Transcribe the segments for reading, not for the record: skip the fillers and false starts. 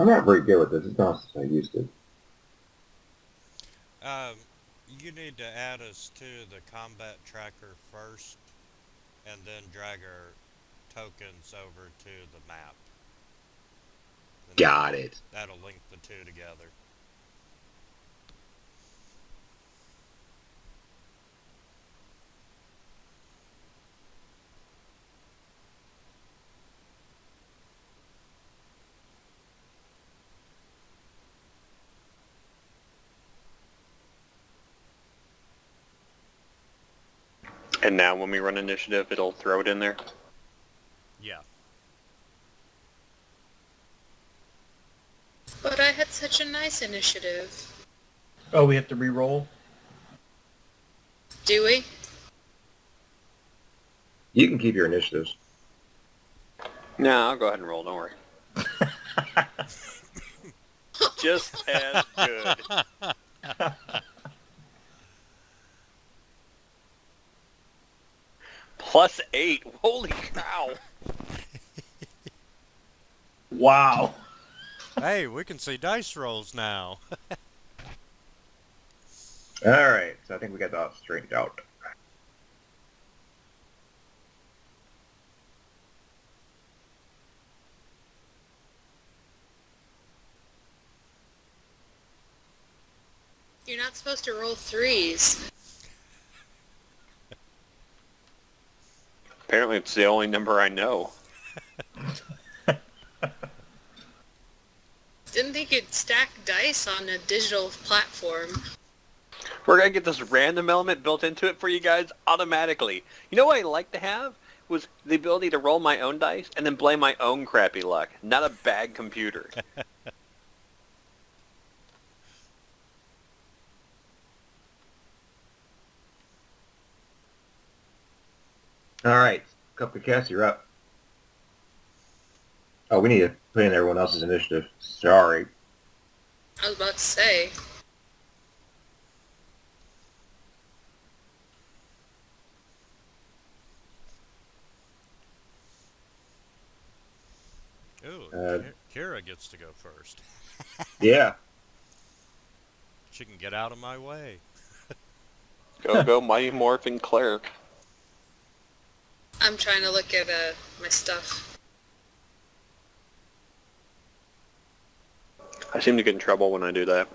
I'm not very good with this. It's not since I used it. Um, you need to add us to the combat tracker first, and then drag our tokens over to the map. And Got it. that'll link the two together. And now when we run initiative, it'll throw it in there? Yeah. But I had such a nice initiative. Oh, we have to re-roll? Do we? You can keep your initiatives. No, I'll go ahead and roll, don't worry. Just as good. +8. Holy cow. Wow. Hey, we can see dice rolls now. Alright, so I think we got that straightened out. You're not supposed to roll 3s. Apparently it's the only number I know. Didn't think you'd stack dice on a digital platform. We're going to get this random element built into it for you guys automatically. You know what I'd like to have? Was the ability to roll my own dice and then blame my own crappy luck. Not a bad computer. Alright, Cupcake Cass, you're up. Oh, we need to put in everyone else's initiative. Sorry. I was about to say. Ooh, Kira gets to go first. Yeah. She can get out of my way. Go, Mighty Morphin Cleric. I'm trying to look at my stuff. I seem to get in trouble when I do that.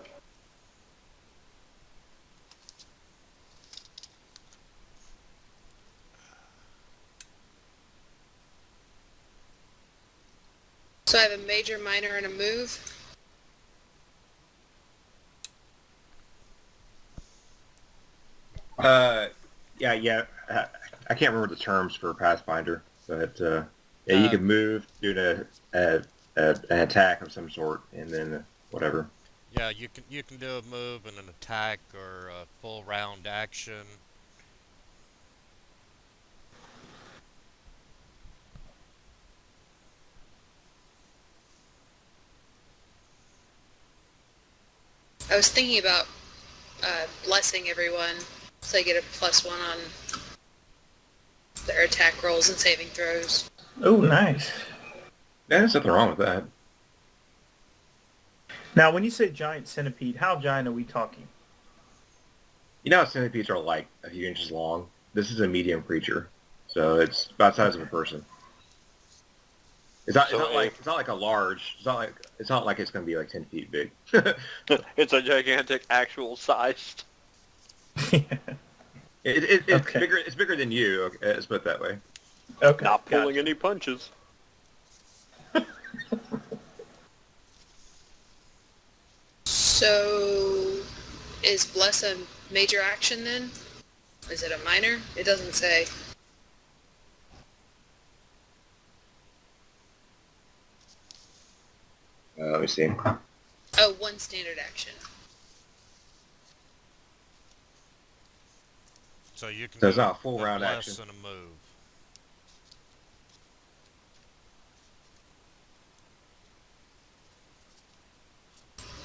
So I have a major, minor, and a move. Yeah. I can't remember the terms for Pathfinder, but yeah, you can move, do an attack of some sort, and then whatever. Yeah, you can do a move and an attack or a full round action. I was thinking about blessing everyone so they get a +1 on their attack rolls and saving throws. Oh, nice. Yeah, there's nothing wrong with that. Now, when you say giant centipede, how giant are we talking? You know how centipedes are like a few inches long? This is a medium creature, so it's about the size of a person. It's not like a large. It's not like it's going to be like 10 feet big. It's a gigantic actual sized. It's Okay. bigger. It's bigger than you. Okay, let's put it that way. Okay. Not pulling gotcha. any punches. So, is bless a major action then? Is it a minor? It doesn't say. Let me see. Oh, 1 standard action. So you can So it's do not a full round bless action. and a move.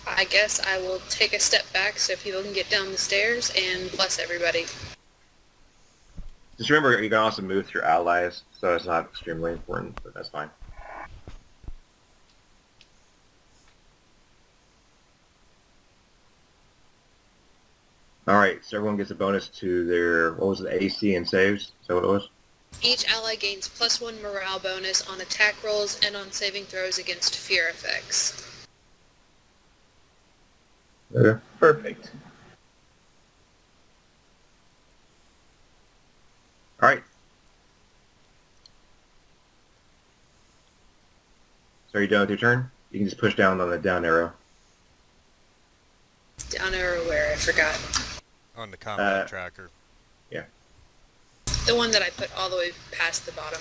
I guess I will take a step back so people can get down the stairs and bless everybody. Just remember, you can also move through allies, so it's not extremely important, but that's fine. All right, so everyone gets a bonus to their, what was it, AC and saves? Is that what it was? Each ally gains +1 morale bonus on attack rolls and on saving throws against fear effects. Okay. Perfect. All right. So are you done with your turn? You can just push down on the down arrow. Down arrow where? I forgot. On the combat tracker. Yeah. The one that I put all the way past the bottom.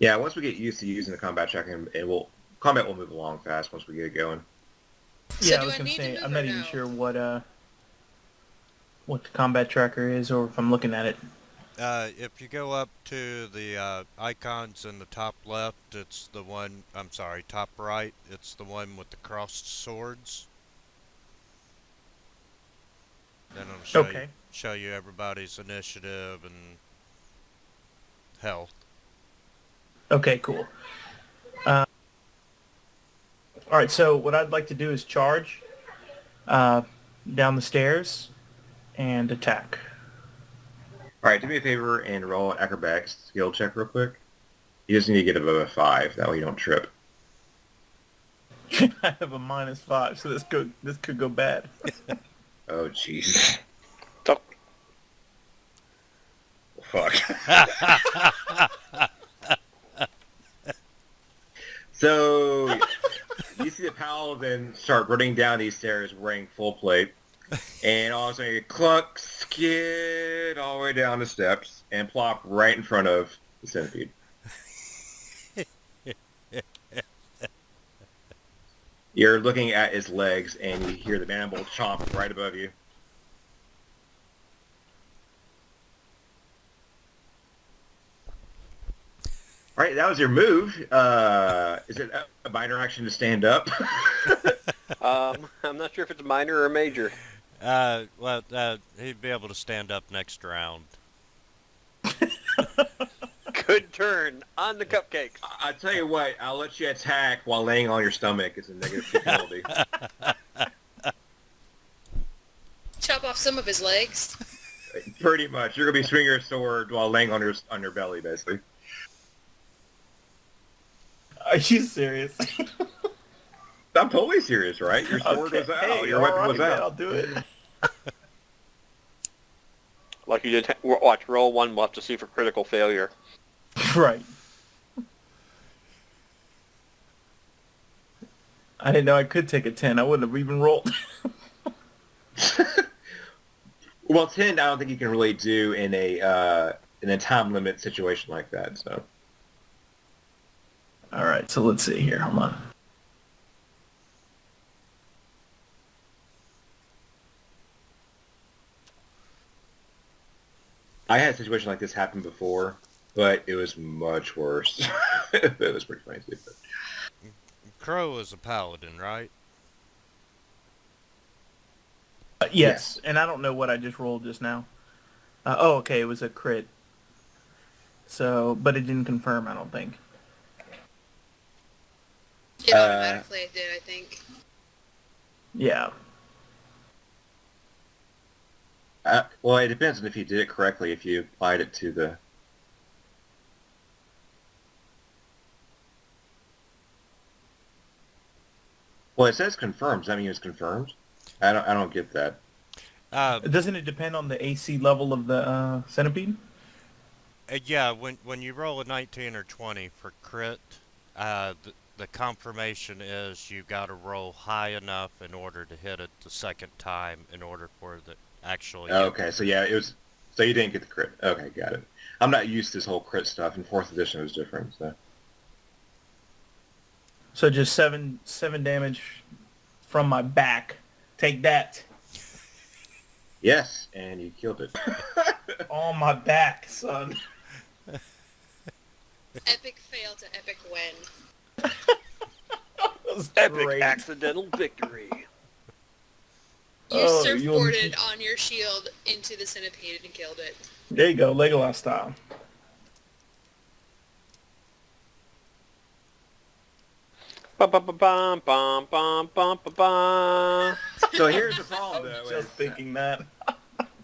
Yeah, once we get used to using the combat tracker, combat will move along fast once we get it going. So Yeah, I do was I gonna need to say move I'm or not even no? sure what the combat tracker is, or if I'm looking at it. If you go up to the icons in the top left, it's the one, I'm sorry, top right, it's the one with the crossed swords. Then it'll Okay. show you everybody's initiative and health. Okay, cool. All right, so what I'd like to do is charge down the stairs and attack. All right, do me a favor and roll an acrobatics skill check real quick. You just need to get above a 5. That way you don't trip. I have a -5, so this could go bad. Oh, jeez. So, Fuck. So, you see the paladin start running down these stairs wearing full plate, and all of a sudden you clunk, skid all the way down the steps, and plop right in front of the centipede. You're looking at his legs, and you hear the mandible chomp right above you. All right, that was your move. Is it a minor action to stand up? I'm not sure if it's minor or major. Well, he'd be able to stand up next round. Good turn on the cupcakes. I tell you what, I'll let you attack while laying on your stomach. It's a -2 penalty. Chop off some of his legs. Pretty much, you're gonna be swinging your sword while laying on your belly, basically. Are you serious? I'm totally serious, right? Your sword was out. Hey, Your weapon all was right, man, out. I'll do it. Like you did. Watch, roll one. We'll have to see for critical failure. Right. I didn't know I could take a 10. I wouldn't have even rolled. Well, 10, I don't think you can really do in a time limit situation like that. So, All right, so let's see here. Hold on. I had a situation like this happen before, but it was much worse. It was pretty funny too. But... Crow is a paladin, right? Yes, and I don't know what I just rolled just now. Oh, okay, it was a crit. So, but it didn't confirm, I don't think. It automatically did, I think. Yeah. Well, it depends on if you did it correctly, if you applied it to the... Well, it says confirmed. Does that mean it's confirmed? I don't get that. Doesn't it depend on the AC level of the centipede? Yeah, when you roll a 19 or 20 for crit, the confirmation is you got to roll high enough in order to hit it the second time in order for the actually. Okay, so yeah, it was... So you didn't get the crit. Okay, got it. I'm not used to this whole crit stuff. In 4th edition, it was different, so... So just seven damage from my back. Take that. Yes, and you killed it. On my back, son. Epic fail to epic win. That was Epic great. accidental victory. You Oh, surfboarded on your shield into the centipede and killed it. There you go, Legolas style. Bum, bum, bum, bum, bum, bum. So here's the problem, I though. was just thinking that.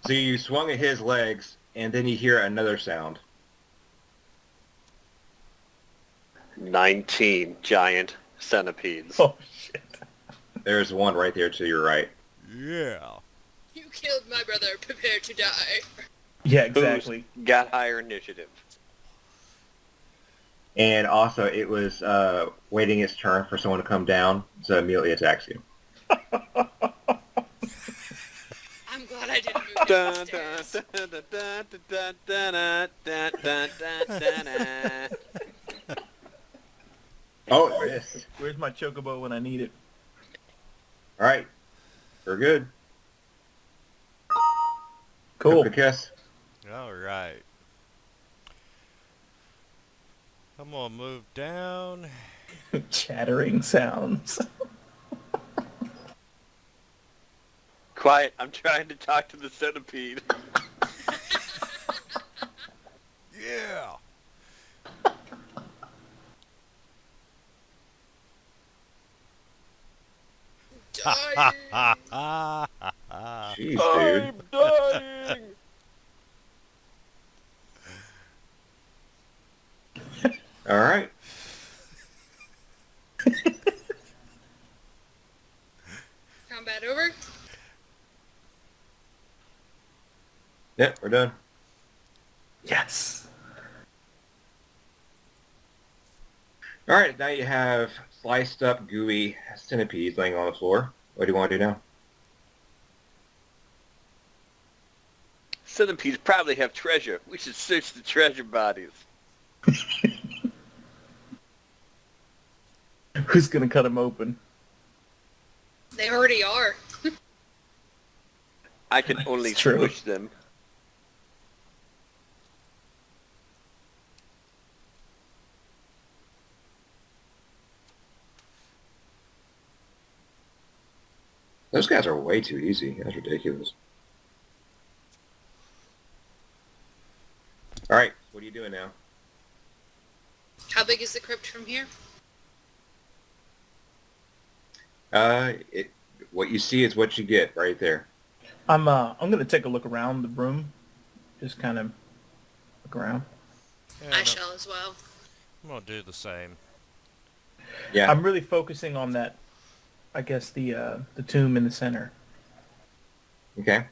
So you swung at his legs, and then you hear another sound. 19 giant centipedes. Oh, shit. There's one right there to your right. Yeah. You killed my brother. Prepare to die. Yeah, exactly. Who's got higher initiative? And also, it was waiting its turn for someone to come down, so it immediately attacks you. I'm glad I didn't move Dun, downstairs. dun, dun, dun, dun, dun, dun, dun, dun, dun, dun, dun. Oh, it missed. Where's my chocobo when I need it? All right. We're good. Cool. Took a kiss. All right. I'm gonna move down. Chattering sounds. Quiet, I'm trying to talk to the centipede. Yeah. Dying. Jeez, dude. I'm dying! All right. Combat over. Yep, we're done. Yes. All right, now you have sliced up, gooey centipedes laying on the floor. What do you want to do now? Centipedes probably have treasure. We should search the treasure bodies. Who's gonna cut him open? They already are. I can only It's true. squish them. Those guys are way too easy. That's ridiculous. All right, what are you doing now? How big is the crypt from here? What you see is what you get right there. I'm gonna take a look around the room. Just kind of look around. And I shall as well. I'm gonna do the same. Yeah. I'm really focusing on that. I guess the tomb in the center. Okay.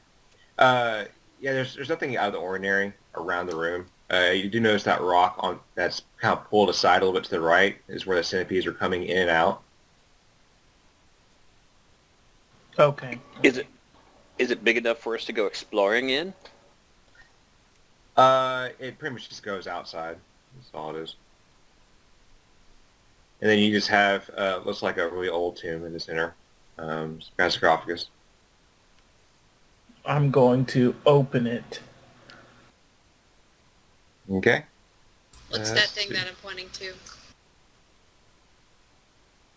Yeah, there's nothing out of the ordinary around the room. You do notice that rock on that's kind of pulled aside a little bit to the right is where the centipedes are coming in and out. Okay. Is it big enough for us to go exploring in? It pretty much just goes outside. That's all it is. And then you just have looks like a really old tomb in the center, sarcophagus. I'm going to open it. Okay. What's that thing that I'm pointing to?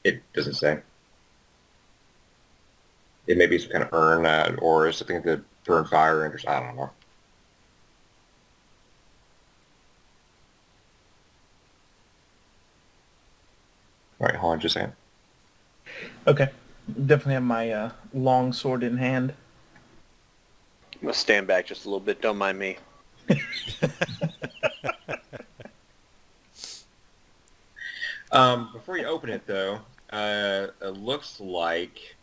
It doesn't say. It may be some kind of urn or something to burn fire and I don't know. All right, hold on just a second. Okay. Definitely have my long sword in hand. I'm going to stand back just a little bit. Don't mind me. Before you open it, though, it looks like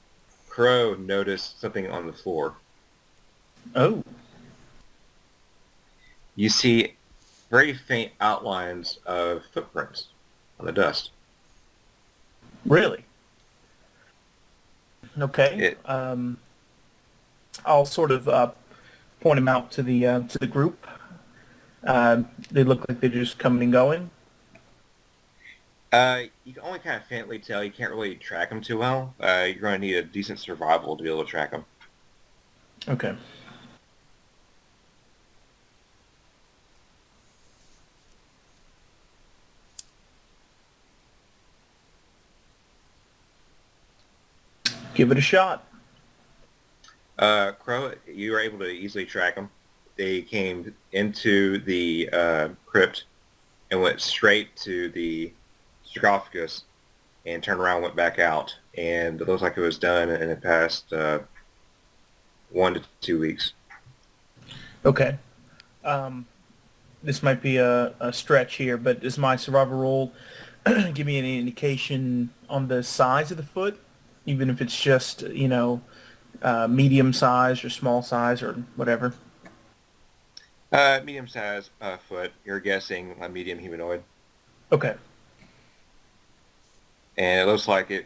Crow noticed something on the floor. Oh. You see very faint outlines of footprints on the dust. Really? Okay. I'll sort of point them out to the group. They look like they're just coming and going. You can only kind of faintly tell. You can't really track them too well. You're going to need a decent survival to be able to track them. Okay. Give it a shot. Crow, you were able to easily track them. They came into the crypt and went straight to the sarcophagus and turned around, went back out, and it looks like it was done in the past 1 to 2 weeks. Okay. This might be a stretch here, but does my survival roll give me any indication on the size of the foot, even if it's just, medium size or small size or whatever? Medium-sized foot. You're guessing a medium humanoid. Okay. And it looks like the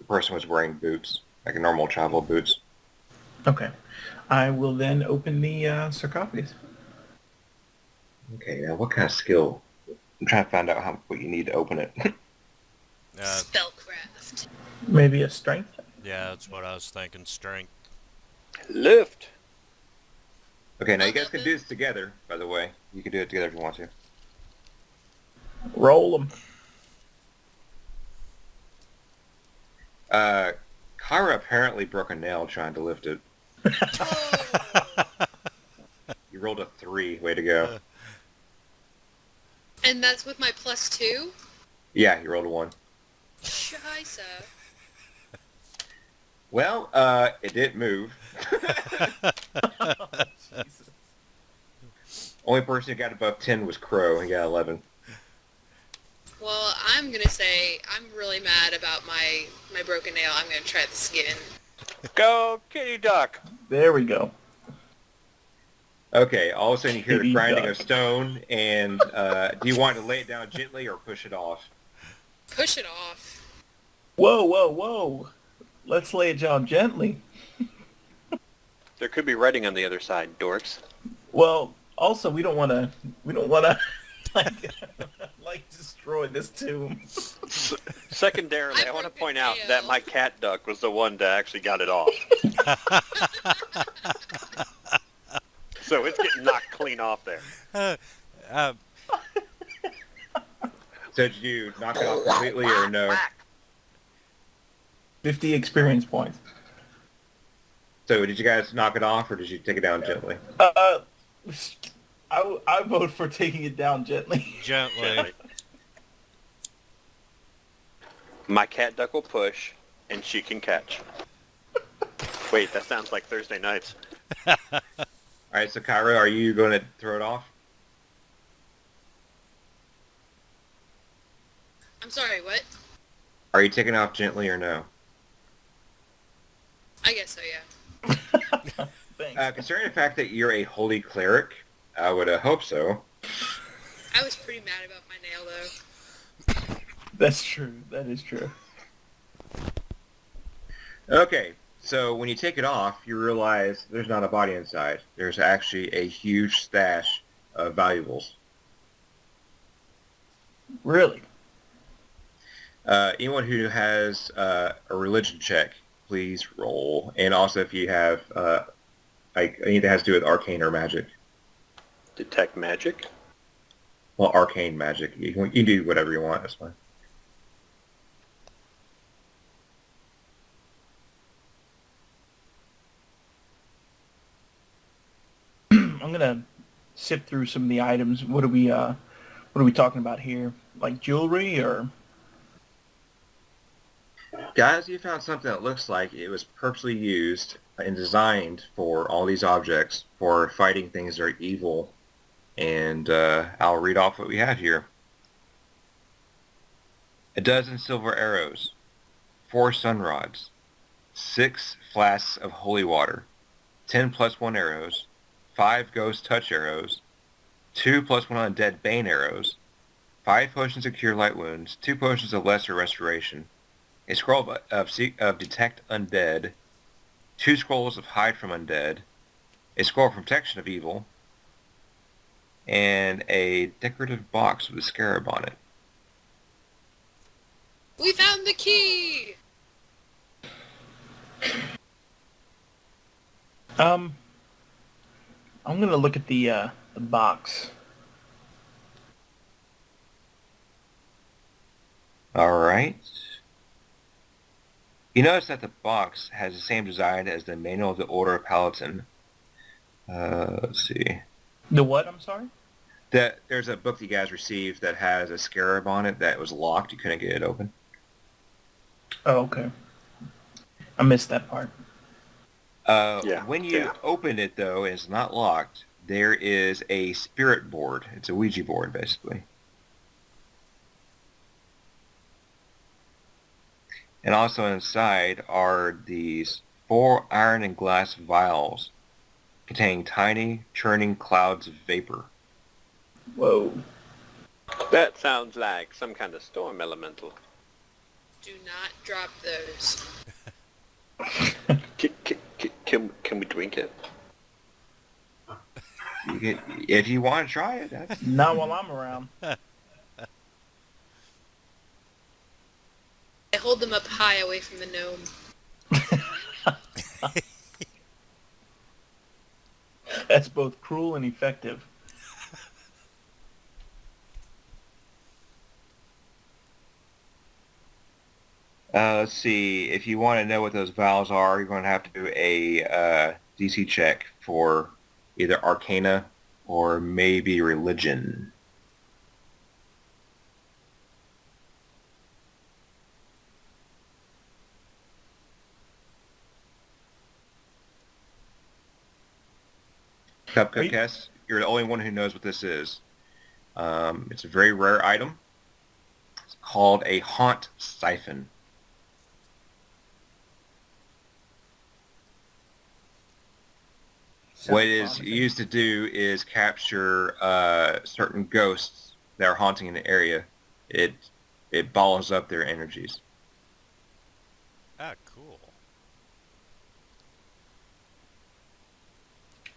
person was wearing boots, like a normal travel boots. Okay. I will then open the sarcophagus. Okay, now what kind of skill? I'm trying to find out what you need to open it. Spellcraft. Maybe a strength? Yeah, that's what I was thinking. Strength. Lift. Okay, now you guys can do this together, by the way. You can do it together if you want to. Roll them. Kyra apparently broke a nail trying to lift it. You rolled a 3. Way to go. And that's with my +2? Yeah, you rolled a 1. Scheisse. Well, it didn't move. Jesus. Only person who got above 10 was Crow. He got 11. Well, I'm going to say I'm really mad about my broken nail. I'm going to try this again. Go, kitty duck. There we go. Okay, all of a sudden you hear the Kitty grinding duck. of stone, and do you want to lay it down gently or push it off? Push it off. Whoa, whoa, whoa. Let's lay it down gently. There could be writing on the other side, dorks. Well, also we don't want to like destroy this tomb. Secondarily, I want to point out that my cat duck was the one that actually got it off. So it's getting knocked clean off there. So did you knock it off completely or no? 50 experience points. So did you guys knock it off or did you take it down gently? I vote for taking it down gently. Gently. My cat duck will push, and she can catch. Wait, that sounds like Thursday nights. Alright, so Kyra, are you going to throw it off? I'm sorry, what? Are you taking it off gently or no? I guess so, yeah. Thanks. Considering the fact that you're a holy cleric, I would hope so. I was pretty mad about my nail, though. That's true. That is true. Okay, so when you take it off, you realize there's not a body inside. There's actually a huge stash of valuables. Really? Anyone who has a religion check, please roll. And also if you have anything that has to do with arcane or magic. Detect magic? Well, arcane magic. You can do whatever you want, that's fine. I'm gonna sift through some of the items. What are we talking about here? Like jewelry or? Guys, you found something that looks like it was purposely used and designed for all these objects for fighting things that are evil. And I'll read off what we have here. 12 silver arrows, 4 sun rods, 6 flasks of holy water, 10 plus 1 arrows, 5 ghost touch arrows, 2 plus 1 undead bane arrows, 5 potions of cure light wounds, 2 potions of lesser restoration, a scroll of detect undead, 2 scrolls of hide from undead, a scroll of protection of evil, and a decorative box with a scarab on it. We found the key! I'm gonna look at the box. All right. You notice that the box has the same design as the Manual of the Order of Paladin. Let's see. The what? I'm sorry? There's a book that you guys received that has a scarab on it that was locked. You couldn't get it open. Oh, okay. I missed that part. When you open it, though, and it's not locked, there is a spirit board. It's a Ouija board, basically. And also inside are these 4 iron and glass vials containing tiny, churning clouds of vapor. Whoa. That sounds like some kind of storm elemental. Do not drop those. Can we drink it? If you want to try it, that's... Not while I'm around. I hold them up high away from the gnome. That's both cruel and effective. Let's see. If you want to know what those vowels are, you're going to have to do a DC check for either Arcana or maybe Religion. Cupcake, you're the only one who knows what this is. It's a very rare item. It's called a Haunt Siphon. What it is used to do is capture certain ghosts that are haunting in the area. It balls up their energies. Ah, cool.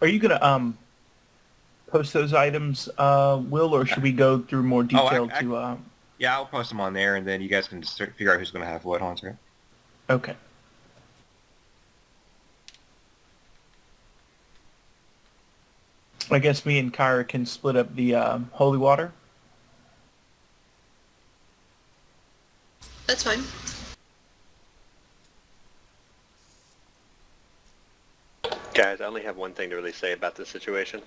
Are you gonna post those items, Will, or should we go through more detail to? Yeah, I'll post them on there, and then you guys can just figure out who's going to have what haunts her. Okay. I guess me and Kyra can split up the holy water. That's fine. Guys, I only have one thing to really say about this situation.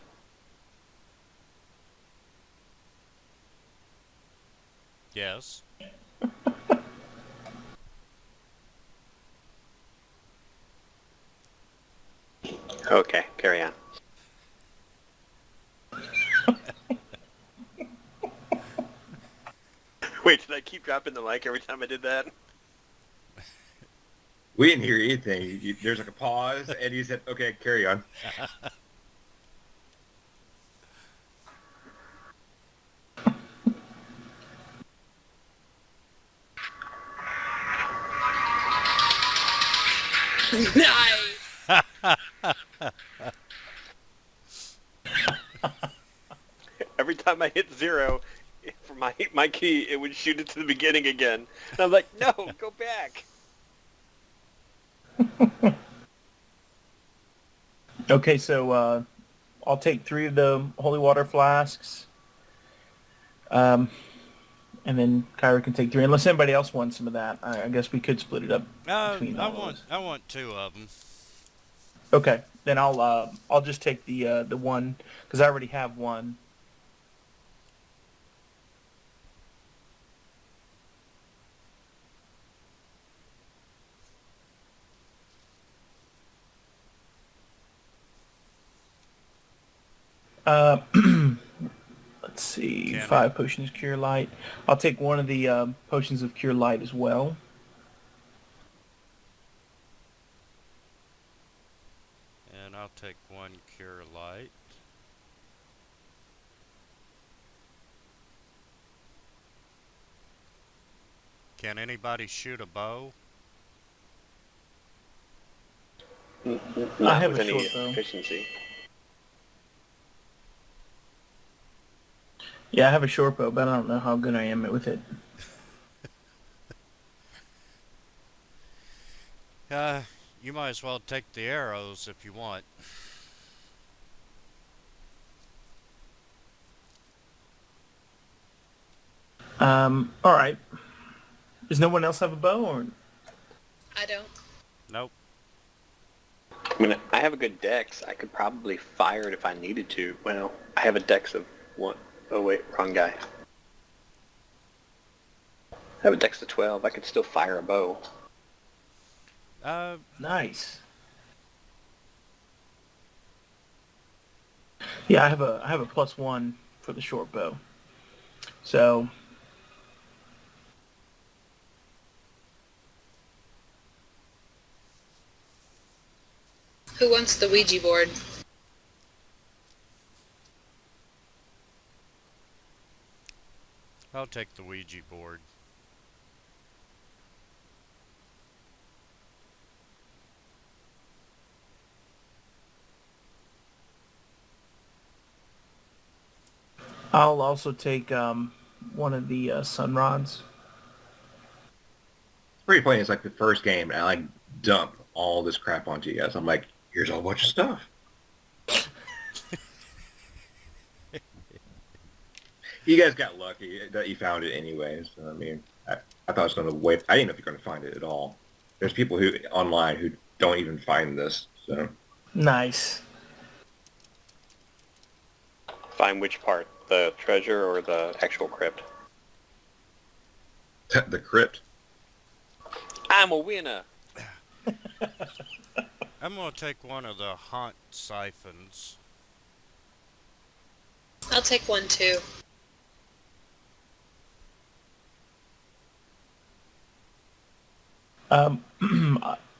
Yes. Okay, carry on. Wait, did I keep dropping the mic every time I did that? We didn't hear anything. There's like a pause, and you said, okay, carry on. Nice. Every time I hit 0 for my key, it would shoot it to the beginning again. And I'm like, no, go back. Okay, so I'll take 3 of the holy water flasks. And then Kyra can take 3. Unless anybody else wants some of that, I guess we could split it up between all of us. I want 2 of them. Okay, then I'll just take the one because I already have one. Let's see, 5 potions of Cure Light. I'll take one of the potions of Cure Light as well. And I'll take 1 Cure Light. Can anybody shoot a bow? Not I have with a any short bow. efficiency. Yeah, I have a short bow, but I don't know how good I am with it. You might as well take the arrows if you want. All right. Does no one else have a bow, or? I don't. Nope. I mean, I have a good dex. I could probably fire it if I needed to. Well, I have a dex of 1. Oh, wait, wrong guy. I have a dex of 12. I could still fire a bow. Nice. Yeah, I have a +1 for the short bow. So Who wants the Ouija board? I'll take the Ouija board. I'll also take one of the sun rods. It's pretty funny. It's like the first game, and I like dump all this crap onto you guys. I'm like, here's a whole bunch of stuff. You guys got lucky that you found it anyways. So, I mean, I thought I was going to wait. I didn't know if you're going to find it at all. There's people who online who don't even find this. So Nice. Find which part? The treasure or the actual crypt? the crypt. I'm a winner. I'm gonna take one of the haunt siphons. I'll take one too.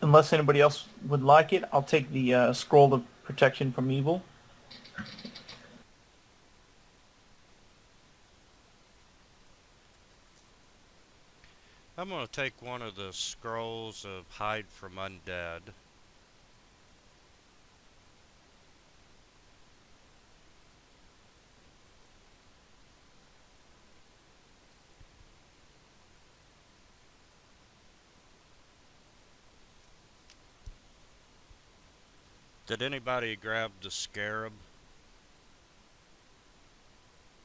Unless anybody else would like it, I'll take the scroll of protection from evil. I'm gonna take one of the scrolls of hide from undead. Did anybody grab the scarab?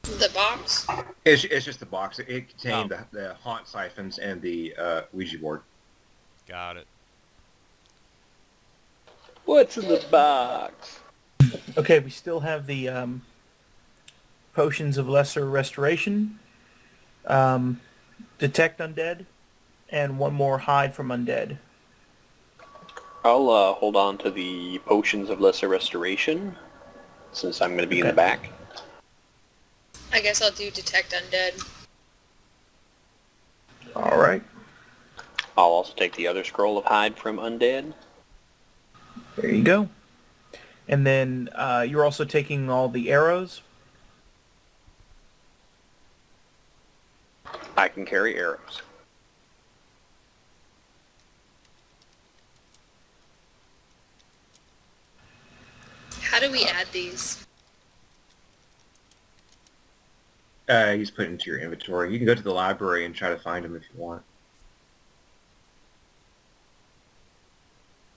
The box? It's just the box. It contained Oh. the haunt siphons and the Ouija board. Got it. What's in the box? Okay, we still have the potions of lesser restoration, detect undead, and one more hide from undead. I'll hold on to the potions of lesser restoration, since I'm going to be in the back. I guess I'll do detect undead. All right. I'll also take the other scroll of hide from undead. There you go. And then you're also taking all the arrows. I can carry arrows. How do we add these? He's put into your inventory. You can go to the library and try to find them if you want.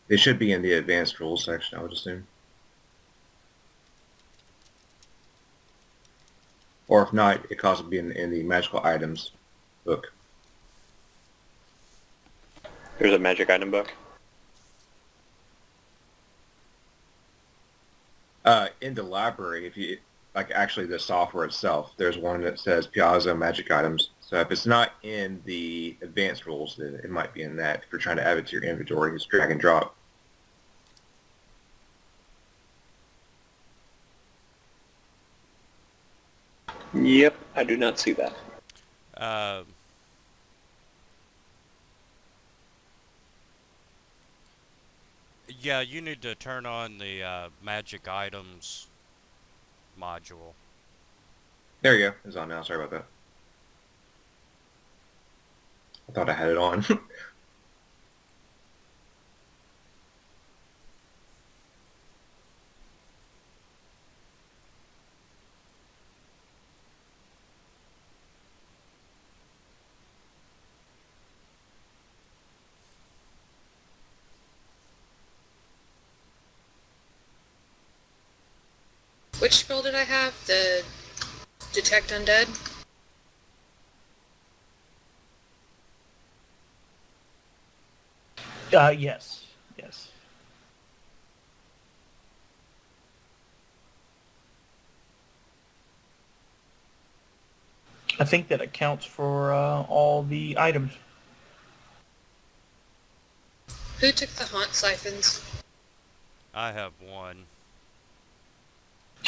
They should be in the advanced rules section, I would assume. Or if not, it could also be in the magical items book. There's a magic item book. In the library, if you like actually the software itself, there's one that says Piazza Magic Items. So if it's not in the advanced rules, then it might be in that. If you're trying to add it to your inventory, just drag and drop. Yep, I do not see that. Yeah, you need to turn on the magic items module. There you go. It's on now. Sorry about that. I thought I had it on. Which scroll did I have? The detect undead? Yes. Yes. I think that accounts for all the items. Who took the haunt siphons? I have one.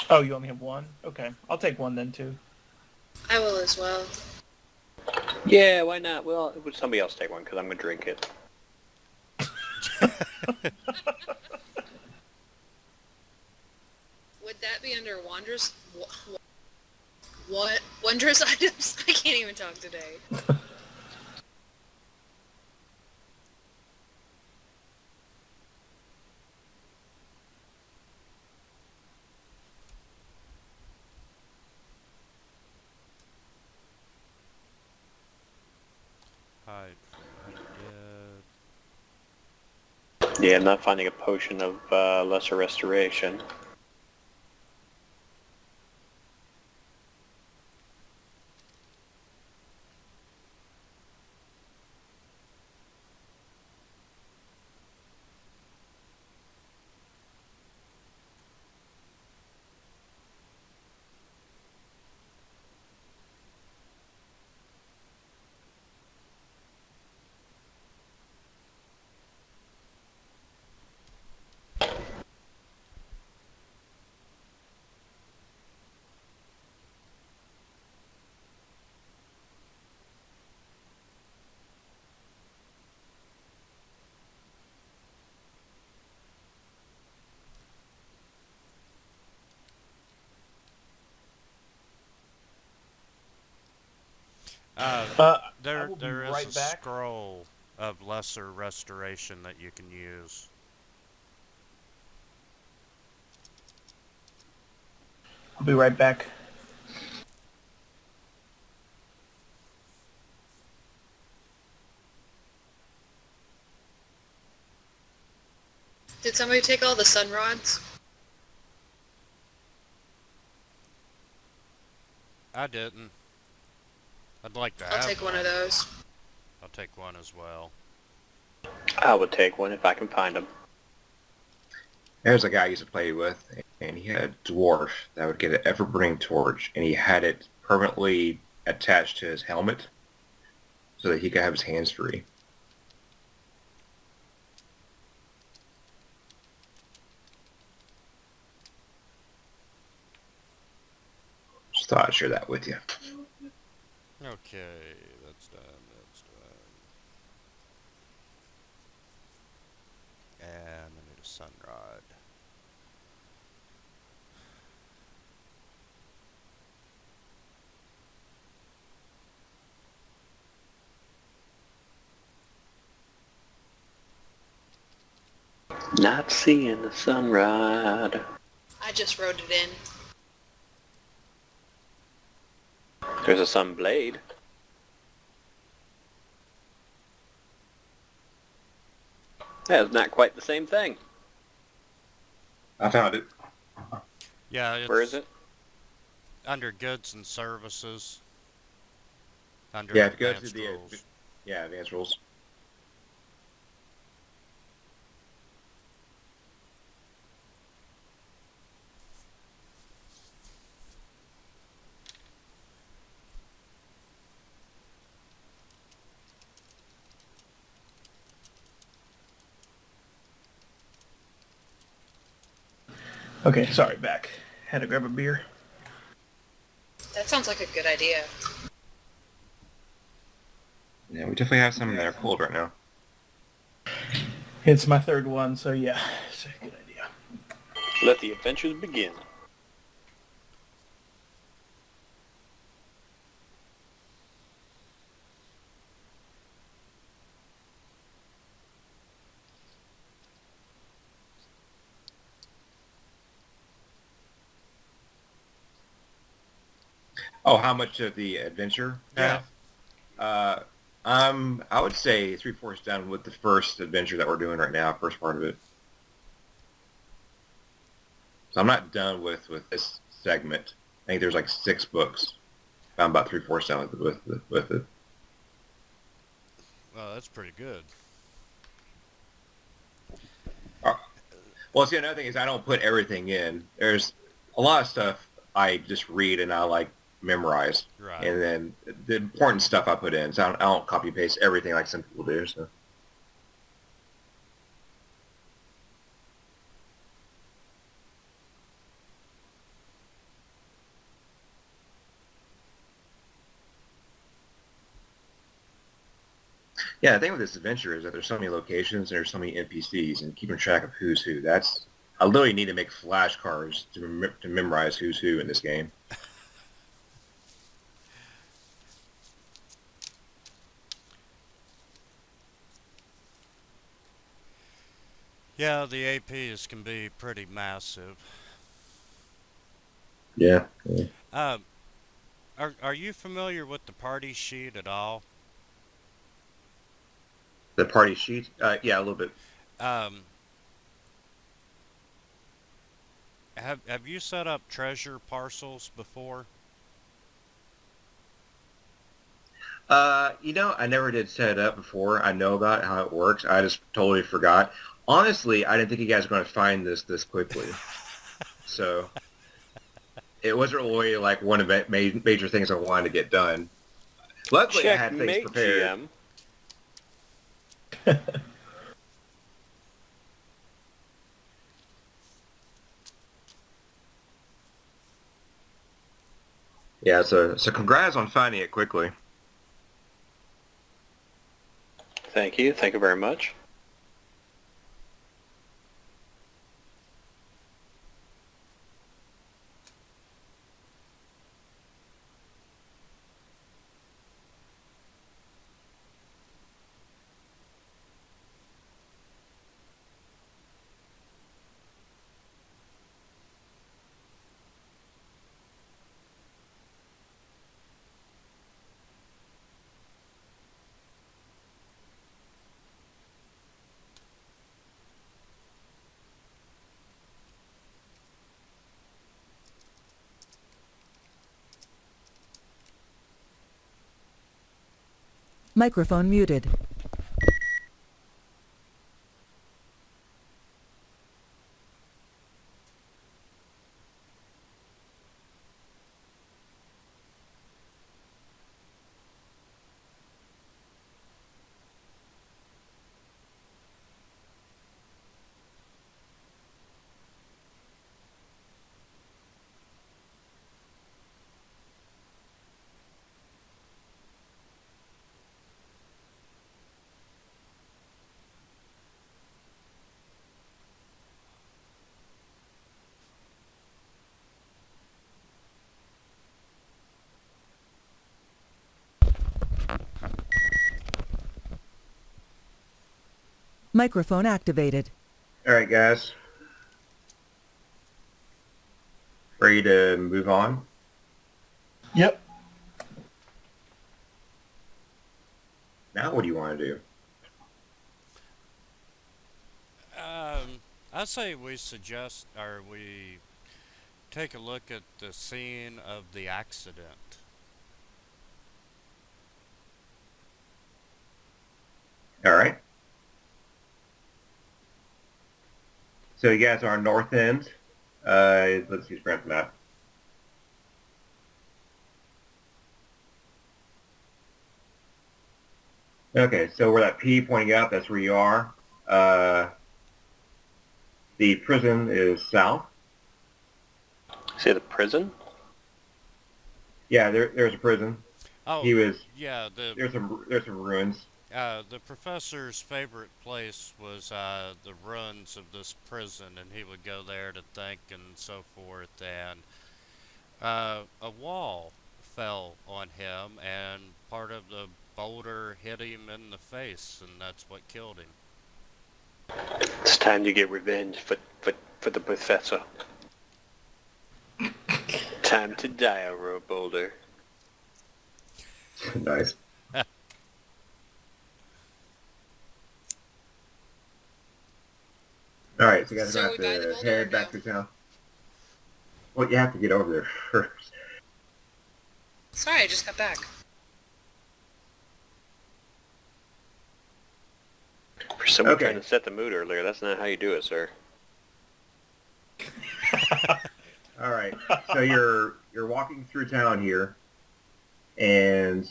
Oh, you only have one? Okay. I'll take one then, too. I will as well. Yeah, why not? Well, would somebody else take one because I'm gonna drink it. Would that be under wondrous? What wondrous items? I can't even talk today. Hide from undead. Yeah, I'm not finding a potion of lesser restoration. I There will be is right a back. scroll of lesser restoration that you can use. I'll be right back. Did somebody take all the sun rods? I didn't. I'd like to I'll have take one of those. I'll take one as well. I would take one if I can find them. There's a guy I used to play with, and he had a dwarf that would get an ever-burning torch, and he had it permanently attached to his helmet so that he could have his hands free. Just thought I'd share that with you. Okay, that's done, that's done. And I need a sun rod. Not seeing the sunrod. I just wrote it in. There's a sun blade. That's not quite the same thing. I found it. Yeah, it's Where is it? under goods and services. Under Yeah, if you go to advanced the rules. advanced rules. Okay, sorry, back. Had to grab a beer. That sounds like a good idea. Yeah, we definitely have some that are cold right now. It's my third one, so yeah, it's a good idea. Let the adventures begin. Oh, how much of the adventure? Yeah. I would say 3/4 done with the first adventure that we're doing right now, first part of it. So I'm not done with this segment. I think there's like 6 books. I'm about 3/4 done with it. Well, that's pretty good. Well, see, another thing is I don't put everything in. There's a lot of stuff I just read and I like memorize, Right. and then the important stuff I put in. So I don't copy paste everything like some people do. So Yeah, the thing with this adventure is that there's so many locations and there's so many NPCs, and keeping track of who's who. I literally need to make flashcards to memorize who's who in this game. Yeah, the APs can be pretty massive. Yeah. Um, are you familiar with the party sheet at all? The party sheet? Yeah, a little bit. Um, have you set up treasure parcels before? I never did set it up before. I know about how it works. I just totally forgot. Honestly, I didn't think you guys were going to find this quickly. So it wasn't really like one of the major things I wanted to get done. Luckily, I had things Checkmate, prepared. GM. Yeah, so congrats on finding it quickly. Thank you. Thank you very much. Microphone muted. Microphone activated. All right, guys. Ready to move on? Yep. Now what do you want to do? I say we suggest, or we take a look at the scene of the accident. All right. So you guys are on north end. Let's use Brent's map. Okay, so where that P pointing out, that's where you are. The prison is south. Say the prison? Yeah, there's a prison. Oh, He was. yeah, There's some ruins. the professor's favorite place was the ruins of this prison, and he would go there to think and so forth. And a wall fell on him, and part of the boulder hit him in the face, and that's what killed him. It's time to get revenge for the professor. Time to die over a boulder. Nice. All right, so you guys So have we buy the to boulder head or back no? to town. Well, you have to get over there first. Sorry, I just got back. For someone Okay. trying to set the mood earlier, that's not how you do it, sir. All right, so you're walking through town here, and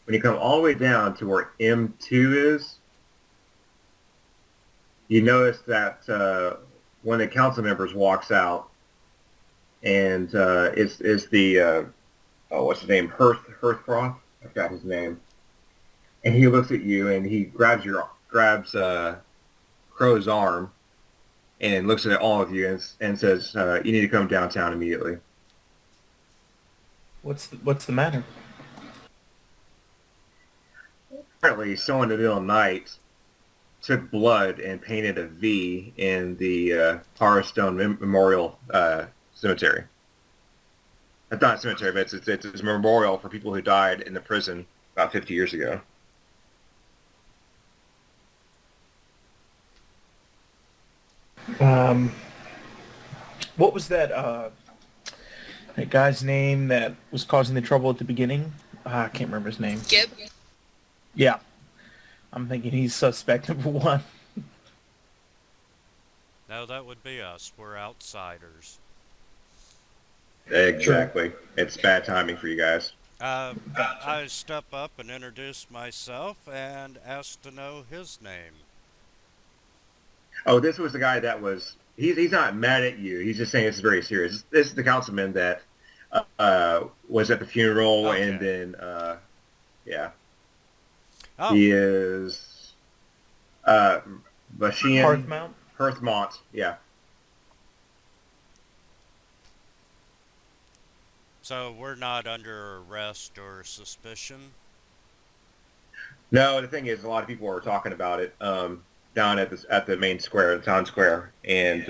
when you come all the way down to where M2 is, you notice that one of the council members walks out, and it's the what's his name? Hearthcroft? I forgot his name. and he looks at you, and he grabs Crow's arm, and looks at all of you and says, "You need to come downtown immediately." What's the matter? Apparently, someone in the middle of the night took blood and painted a V in the Firestone Memorial Cemetery. It's not a cemetery, but it's a memorial for people who died in the prison about 50 years ago. What was that guy's name that was causing the trouble at the beginning? I can't remember his name. Gib? Yeah. I'm thinking he's suspect number one. No, that would be us. We're outsiders. Exactly. It's bad timing for you guys. I step up and introduce myself and ask to know his name. Oh, this was the guy that was... He's not mad at you. He's just saying it's very serious. This is the councilman that was at the funeral, Okay. and then, yeah. Oh, He is... Bashian... Hearthmount? Hearthmont, yeah. so we're not under arrest or suspicion? No, the thing is, a lot of people were talking about it down at the main square, the town square, and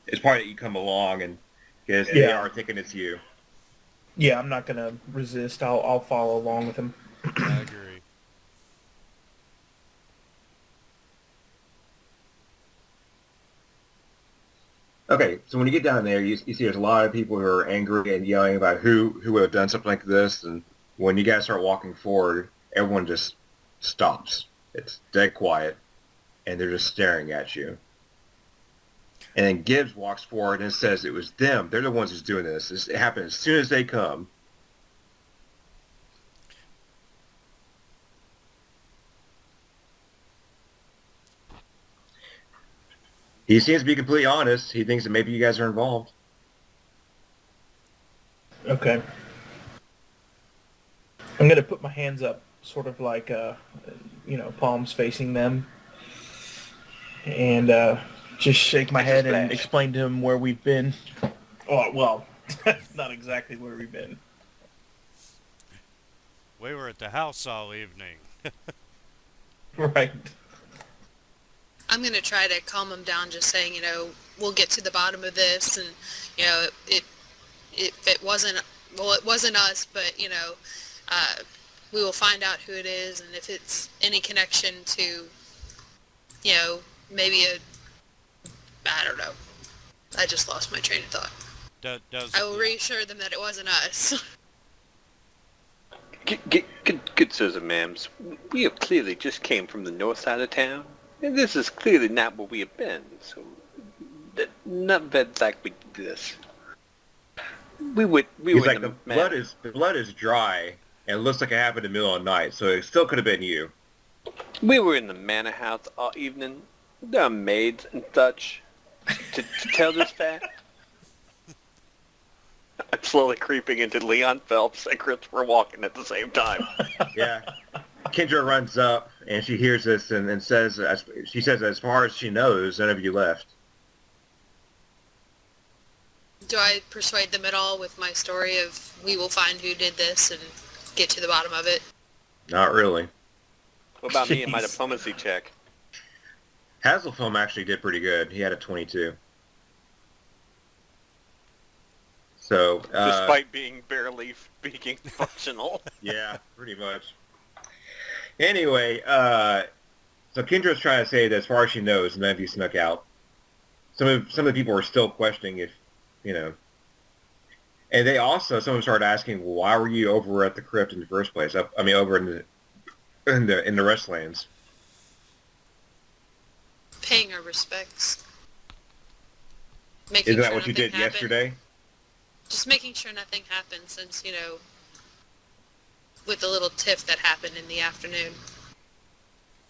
it's probably that you come along, and because they Yeah. are thinking it's you. Yeah, I'm not gonna resist. I'll follow along with him. I agree. Okay, so when you get down there, you see there's a lot of people who are angry and yelling about who would have done something like this, and when you guys start walking forward, everyone just stops. It's dead quiet, and they're just staring at you. And then Gibbs walks forward and says it was them. They're the ones who's doing this. It happened as soon as they come. He seems to be completely honest. He thinks that maybe you guys are involved. Okay. I'm gonna put my hands up, sort of like, palms facing them, and just shake my head and Splash. explain to him where we've been. Oh, well, not exactly where we've been. We were at the house all evening. Right. I'm going to try to calm him down, just saying, we'll get to the bottom of this, and, if it wasn't, well, it wasn't us, but, we will find out who it is, and if it's any connection to, maybe I don't know. I just lost my train of thought. Does I will reassure them that it wasn't us. Good sirs and ma'ams, we have clearly just came from the north side of town, and this is clearly not where we have been, so not exactly this. We He's were like, in the manor. blood is dry, and it looks like it happened in the middle of the night, so it still could have been you. We were in the manor house all evening. There are maids and such. To tell this fact, I'm slowly creeping into Leon Phelps and Christopher Walken at the same time. Yeah. Kendra runs up, and she hears this and says, she says, as far as she knows, none of you left. Do I persuade them at all with my story of we will find who did this and get to the bottom of it? Not really. What about me and my Jeez. diplomacy check? Hasselfilm actually did pretty good. He had a 22. So, Despite being barely speaking functional. yeah, pretty much. Anyway, so Kendra's trying to say that as far as she knows, none of you snuck out. Some of the people are still questioning if, and they also, someone started asking, well, why were you over at the crypt in the first place? Over in the restlands. Paying our respects. Making Isn't that sure what you nothing did happened. yesterday? Just making sure nothing happened since, with the little tiff that happened in the afternoon.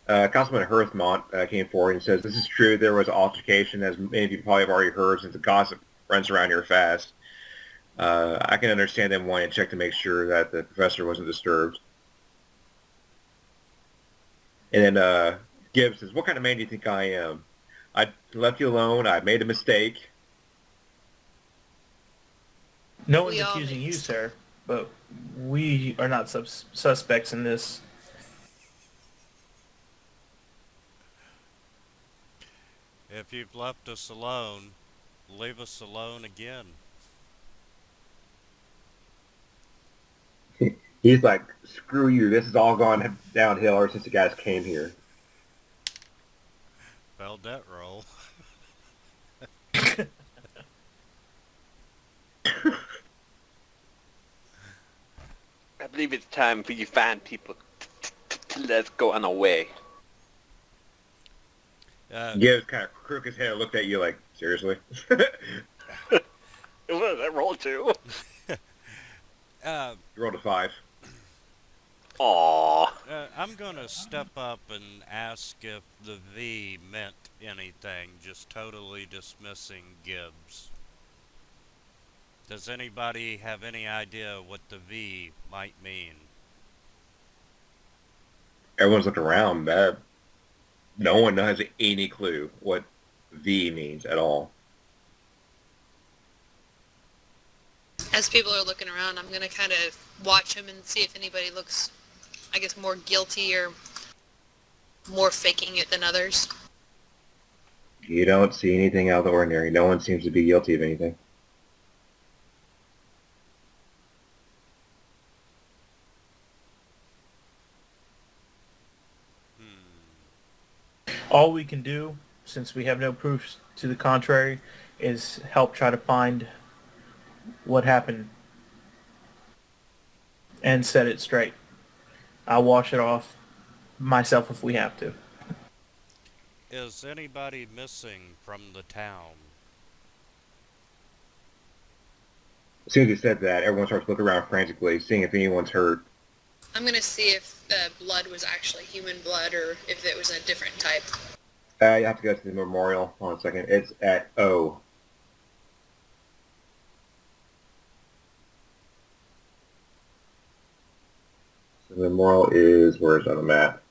Councilman Hearthmont came forward and says, this is true, there was altercation, as many people probably have already heard, since the gossip runs around here fast. I can understand them wanting to check to make sure that the professor wasn't disturbed. And then Gibbs says, "What kind of man do you think I am? I left you alone. I made a mistake." No We one's all accusing make you, sir, but we are not suspects in this. If you've left us alone, leave us alone again. He's like, "Screw you. This has all gone downhill ever since the guys came here." Failed that roll. I believe it's time for you fine people to let us go on our way. Gibbs kind of crooked his head and looked at you like, "Seriously?" What did that roll to? uh, You rolled a 5. Aww. I'm gonna step up and ask if the V meant anything, just totally dismissing Gibbs. Does anybody have any idea what the V might mean? Everyone's looking around. No one has any clue what V means at all. As people are looking around, I'm gonna kind of watch them and see if anybody looks, I guess, more guilty or more faking it than others. You don't see anything out of the ordinary. No one seems to be guilty of anything. All we can do, since we have no proofs to the contrary, is help try to find what happened and set it straight. I'll wash it off myself if we have to. Is anybody missing from the town? As soon as he said that, everyone starts looking around frantically, seeing if anyone's hurt. I'm gonna see if the blood was actually human blood or if it was a different type. You have to go to the memorial. Hold on a second. It's at O. So the memorial is, where is it on the map?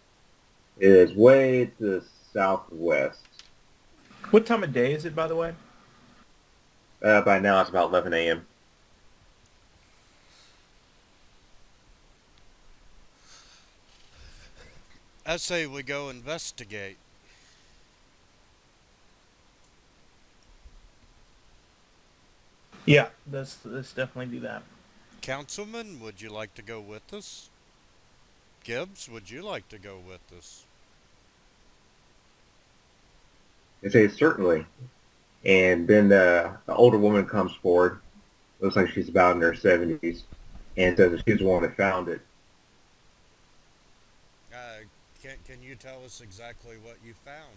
It is way to the southwest. What time of day is it, by the way? By now it's about 11 a.m. I say we go investigate. Yeah, let's definitely do that. Councilman, would you like to go with us? Gibbs, would you like to go with us? They say, "Certainly." And then the older woman comes forward. Looks like she's about in her 70s. And says that she's the one that found it. Can you tell us exactly what you found,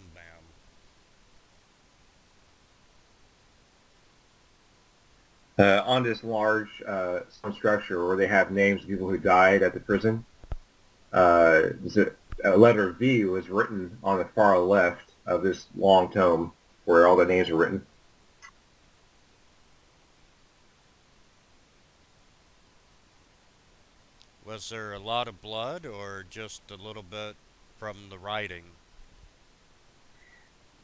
ma'am? On this large stone structure where they have names of people who died at the prison, a letter V was written on the far left of this long tome where all the names are written. Was there a lot of blood or just a little bit from the writing?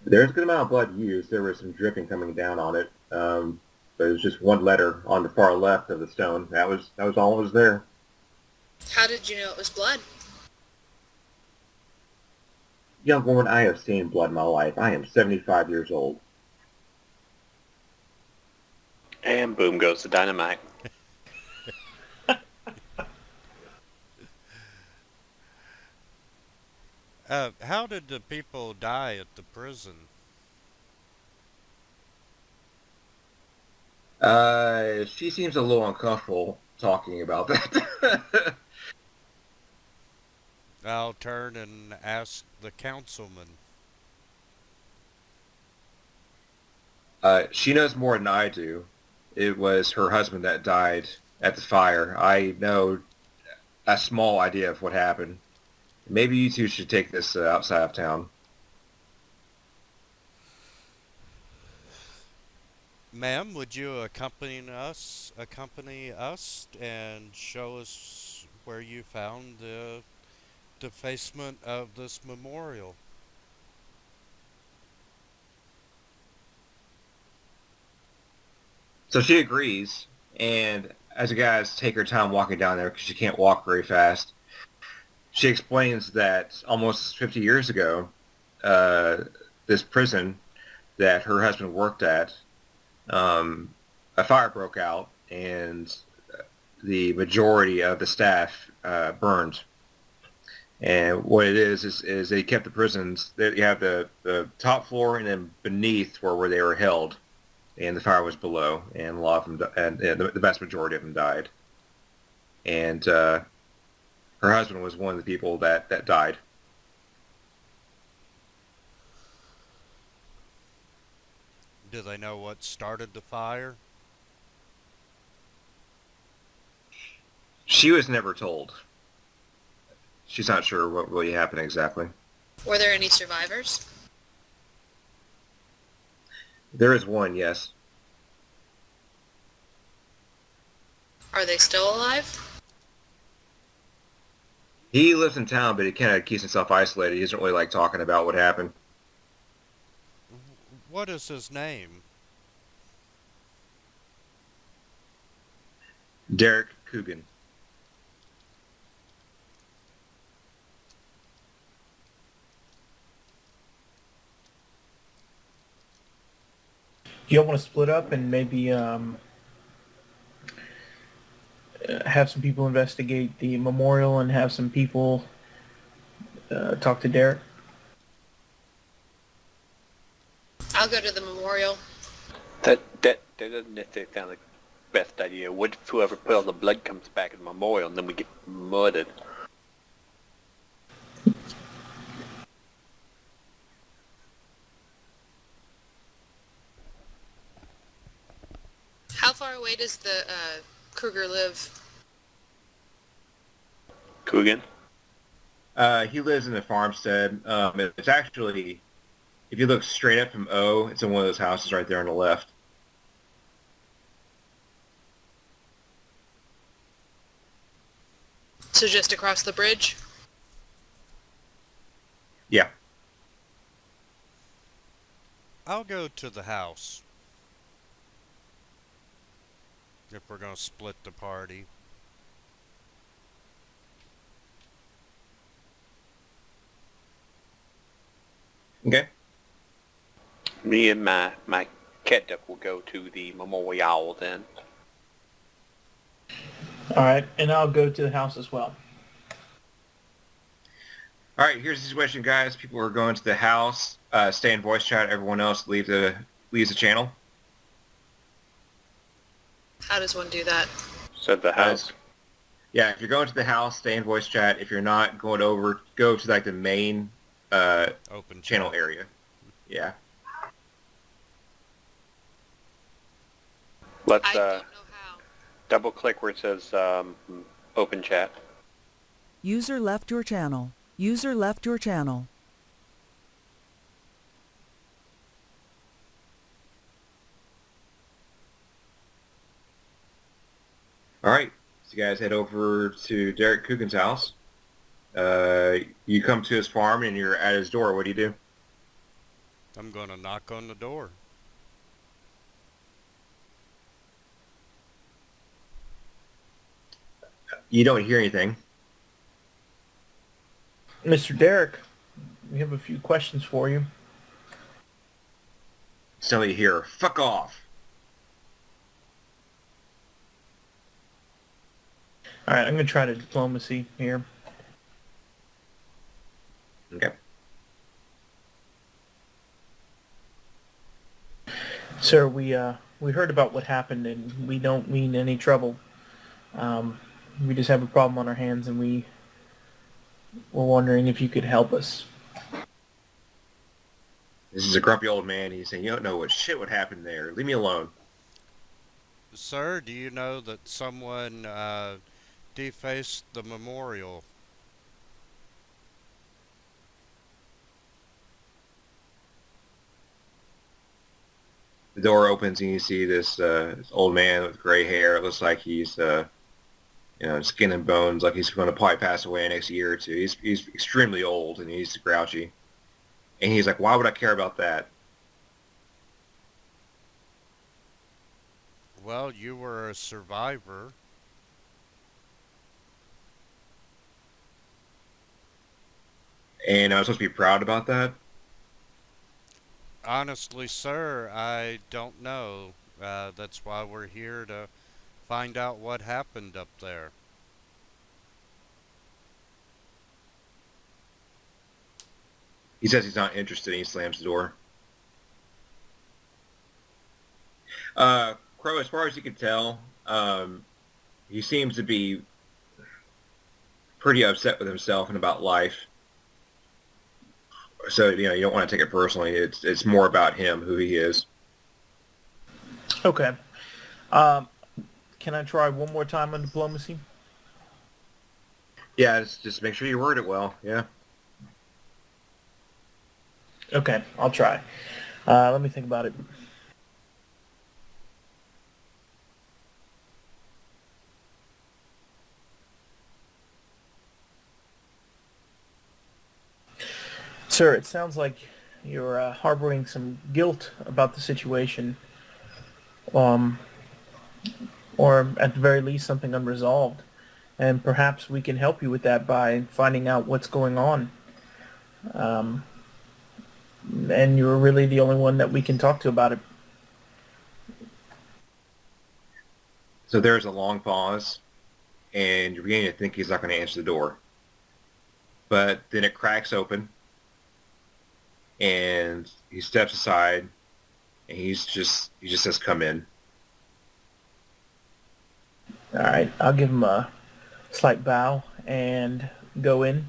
There's a good amount of blood used. There was some dripping coming down on it. But it was just one letter on the far left of the stone. That was all that was there. How did you know it was blood? Young woman, I have seen blood in my life. I am 75 years old. And boom goes the dynamite. How did the people die at the prison? She seems a little uncomfortable talking about that. I'll turn and ask the councilman. She knows more than I do. It was her husband that died at the fire. I know a small idea of what happened. Maybe you two should take this outside of town. Ma'am, would you accompany us and show us where you found the defacement of this memorial. So she agrees, and as you guys take her time walking down there because she can't walk very fast, she explains that almost 50 years ago, this prison that her husband worked at, a fire broke out, and the majority of the staff burned. And what it is they kept the prisons. You have the top floor, and then beneath where they were held, and the fire was below, and a lot of them, and the vast majority of them died. And her husband was one of the people that died. Do they know what started the fire? She was never told. She's not sure what really happened exactly. Were there any survivors? There is one, yes. Are they still alive? He lives in town, but he kind of keeps himself isolated. He doesn't really like talking about what happened. What is his name? Derek Coogan. Do y'all want to split up and maybe have some people investigate the memorial and have some people talk to Derek? I'll go to the memorial. That doesn't necessarily sound like the best idea. What if whoever put all the blood comes back at the memorial and then we get murdered? How far away does the Kruger live? Coogan? He lives in the farmstead. It's actually, if you look straight up from O, it's in one of those houses right there on the left. So just across the bridge? Yeah. I'll go to the house. If we're gonna split the party. Okay. Me and my cat duck will go to the memorial then. All right, and I'll go to the house as well. All right, here's the situation, guys. People are going to the house. Stay in voice chat. Everyone else leaves the channel. How does one do that? Said the house. Yeah, if you're going to the house, stay in voice chat. If you're not going over, go to like the main Open channel chat. area. Yeah. Let's I don't know how. double click where it says open chat. User left your channel. User left your channel. All right. So you guys head over to Derek Coogan's house. You come to his farm and you're at his door. What do you do? I'm gonna knock on the door. You don't hear anything. Mr. Derek, we have a few questions for you. Suddenly you hear, fuck off. All right, I'm going to try to diplomacy here. Okay. Sir, we heard about what happened, and we don't mean any trouble. We just have a problem on our hands, and we're wondering if you could help us. This is a grumpy old man. He's saying, you don't know what shit would happen there. Leave me alone. Sir, do you know that someone defaced the memorial? The door opens and you see this old man with gray hair. It looks like he's skin and bones, like he's going to probably pass away next year or two. He's extremely old and he's grouchy. And he's like, why would I care about that? Well, you were a survivor. And I was supposed to be proud about that. Honestly, sir, I don't know. That's why we're here to find out what happened up there. He says he's not interested and he slams the door. Crow, as far as you can tell, he seems to be pretty upset with himself and about life. So, you don't want to take it personally. It's more about him, who he is. Okay. Can I try one more time on diplomacy? Yeah, just make sure you word it well. Yeah. Okay, I'll try. Let me think about it. Sir, it sounds like you're harboring some guilt about the situation, or at the very least something unresolved. And perhaps we can help you with that by finding out what's going on. And you're really the only one that we can talk to about it. So there's a long pause, and you're beginning to think he's not going to answer the door. But then it cracks open, and he steps aside, and he just says, "Come in." All right, I'll give him a slight bow and go in.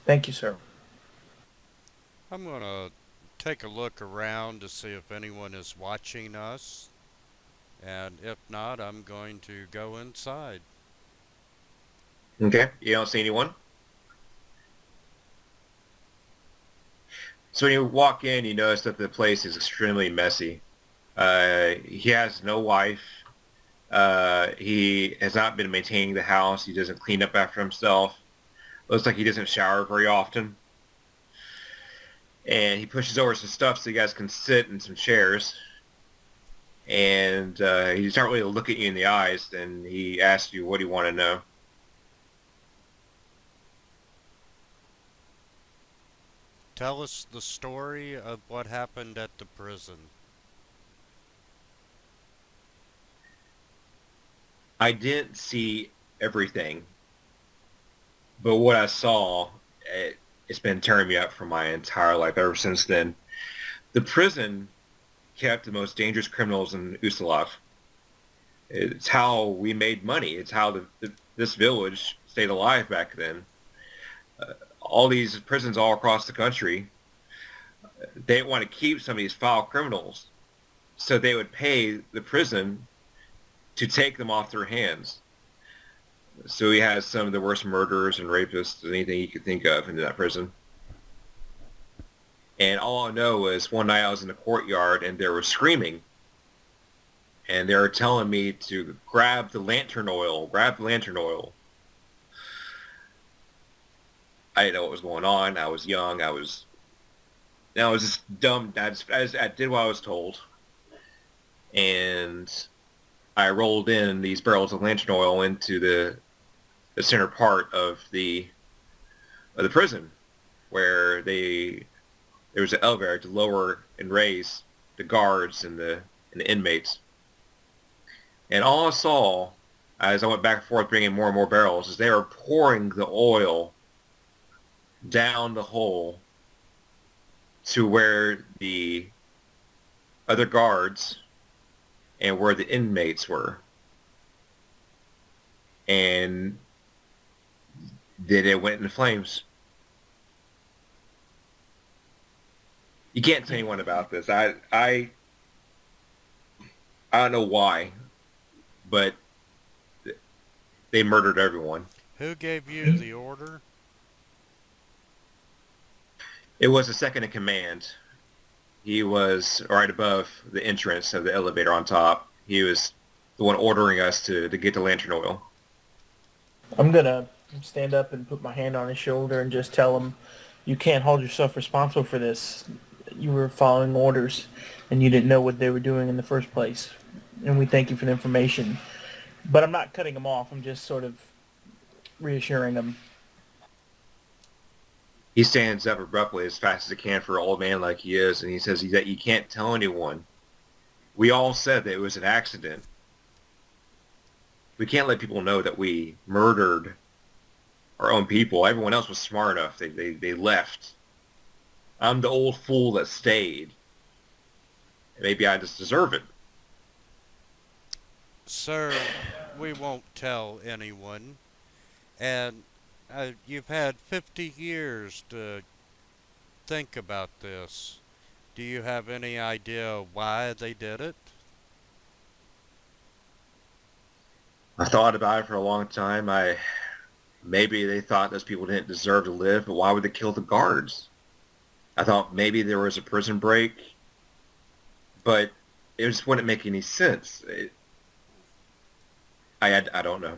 Thank you, sir. I'm gonna take a look around to see if anyone is watching us. And if not, I'm going to go inside. Okay, you don't see anyone? So when you walk in, you notice that the place is extremely messy. He has no wife. He has not been maintaining the house. He doesn't clean up after himself. Looks like he doesn't shower very often. And he pushes over some stuff so you guys can sit in some chairs. And he's not really to look at you in the eyes. And he asks you, what do you want to know? Tell us the story of what happened at the prison. I didn't see everything. But what I saw, it's been tearing me up for my entire life ever since then. The prison kept the most dangerous criminals in Ustalav. It's how we made money. It's how this village stayed alive back then. All these prisons all across the country, they didn't want to keep some of these foul criminals. So they would pay the prison to take them off their hands. So he has some of the worst murderers and rapists, anything you could think of, into that prison. And all I know was one night I was in the courtyard and they were screaming. And they were telling me to grab the lantern oil. I didn't know what was going on. I was young. I was just dumb. I did what I was told. And I rolled in these barrels of lantern oil into the center part of the prison, where there was an elevator to lower and raise the guards and the inmates. And all I saw as I went back and forth bringing more and more barrels is they were pouring the oil down the hole to where the other guards and where the inmates were. And then it went into flames. You can't tell anyone about this. I don't know why, but they murdered everyone. Who gave you the order? It was the second in command. He was right above the entrance of the elevator on top. He was the one ordering us to get the lantern oil. I'm gonna stand up and put my hand on his shoulder and just tell him, you can't hold yourself responsible for this. You were following orders, and you didn't know what they were doing in the first place. And we thank you for the information. But I'm not cutting him off. I'm just sort of reassuring him. He stands up abruptly as fast as he can for an old man like he is, and he says that you can't tell anyone. We all said that it was an accident. We can't let people know that we murdered our own people. Everyone else was smart enough. They left. I'm the old fool that stayed. Maybe I just deserve it. Sir, we won't tell anyone. And you've had 50 years to think about this. Do you have any idea why they did it? I thought about it for a long time. Maybe they thought those people didn't deserve to live, but why would they kill the guards? I thought maybe there was a prison break, but it just wouldn't make any sense. I don't know.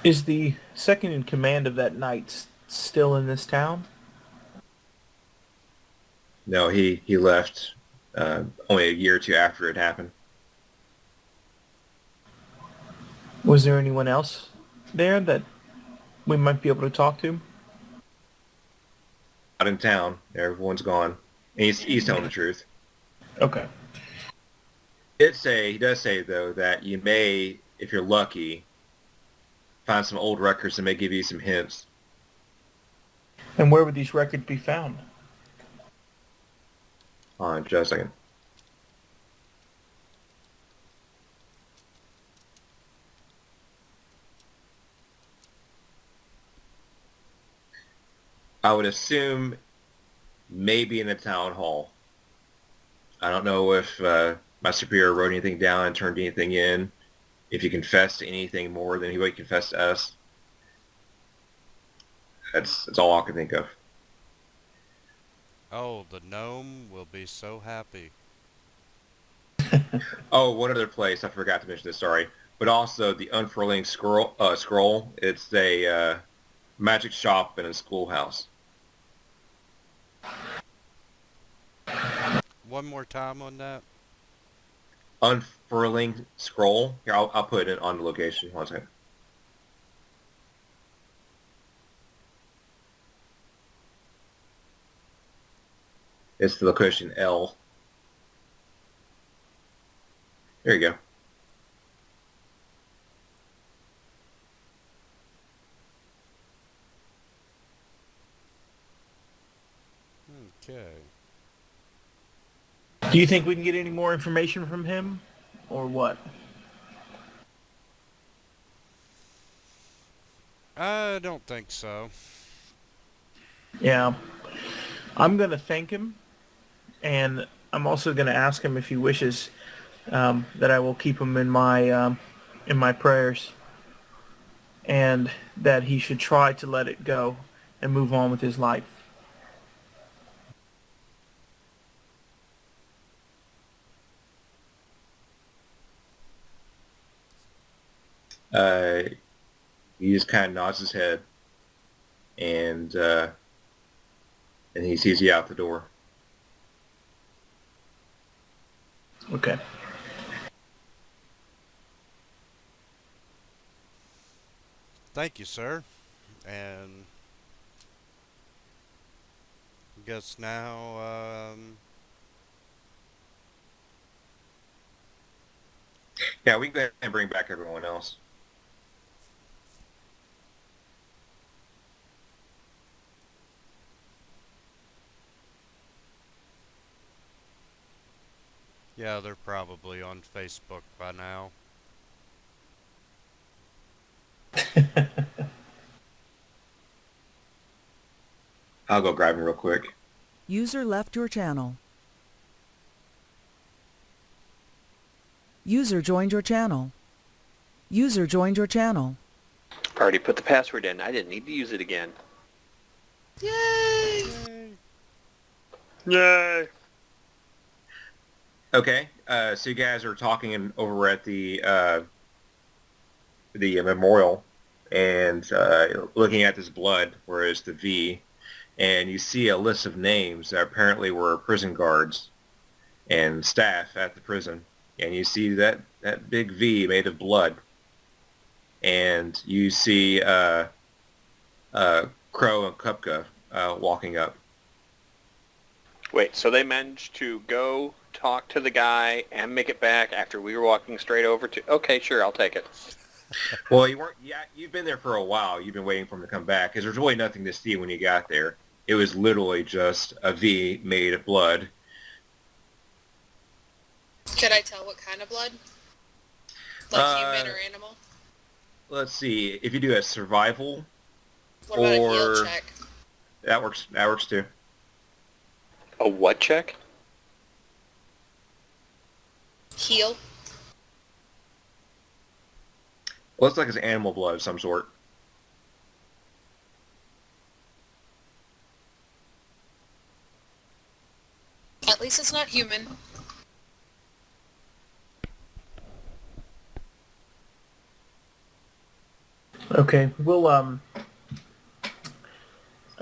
Is the second in command of that night still in this town? No, he left only a year or two after it happened. Was there anyone else there that we might be able to talk to? Out in town, everyone's gone. And he's telling the truth. Okay. He does say though that you may, if you're lucky, find some old records that may give you some hints. And where would these records be found? Hold on just a second. I would assume maybe in a town hall. I don't know if my superior wrote anything down and turned anything in. If he confessed to anything more than he would confess to us. That's all I can think of. Oh, the gnome will be so happy. Oh, one other place. I forgot to mention this, sorry. But also the unfurling scroll. It's a magic shop in a schoolhouse. One more time on that. Unfurling scroll. Here, I'll put it on the location. One second. It's the location L. There you go. Okay. Do you think we can get any more information from him? Or what? I don't think so. Yeah. I'm going to thank him. And I'm also going to ask him if he wishes that I will keep him in my prayers. And that he should try to let it go and move on with his life. He just kind of nods his head, and he sees you out the door. Okay. Thank you, sir. And I guess now, Yeah, we can go ahead and bring back everyone else. yeah, they're probably on Facebook by now. I'll go grab him real quick. User left your channel. User joined your channel. User joined your channel. Already put the password in. I didn't need to use it again. Yay! Yay! Okay. So you guys are talking over at the memorial and looking at this blood, where it's the V, and you see a list of names that apparently were prison guards and staff at the prison, and you see that big V made of blood, and you see Crow and Kupka walking up. Wait, so they managed to go talk to the guy and make it back after we were walking straight over to... Okay, sure, I'll take it. Well, you weren't. Yeah, you've been there for a while. You've been waiting for him to come back because there's really nothing to see when you got there. It was literally just a V made of blood. Could I tell what kind of blood? Like human or animal? Let's see. If you do a survival, What about a or heal check? that works. That works too. A what check? Heal? Looks like it's animal blood of some sort. At least it's not human. Okay, we'll I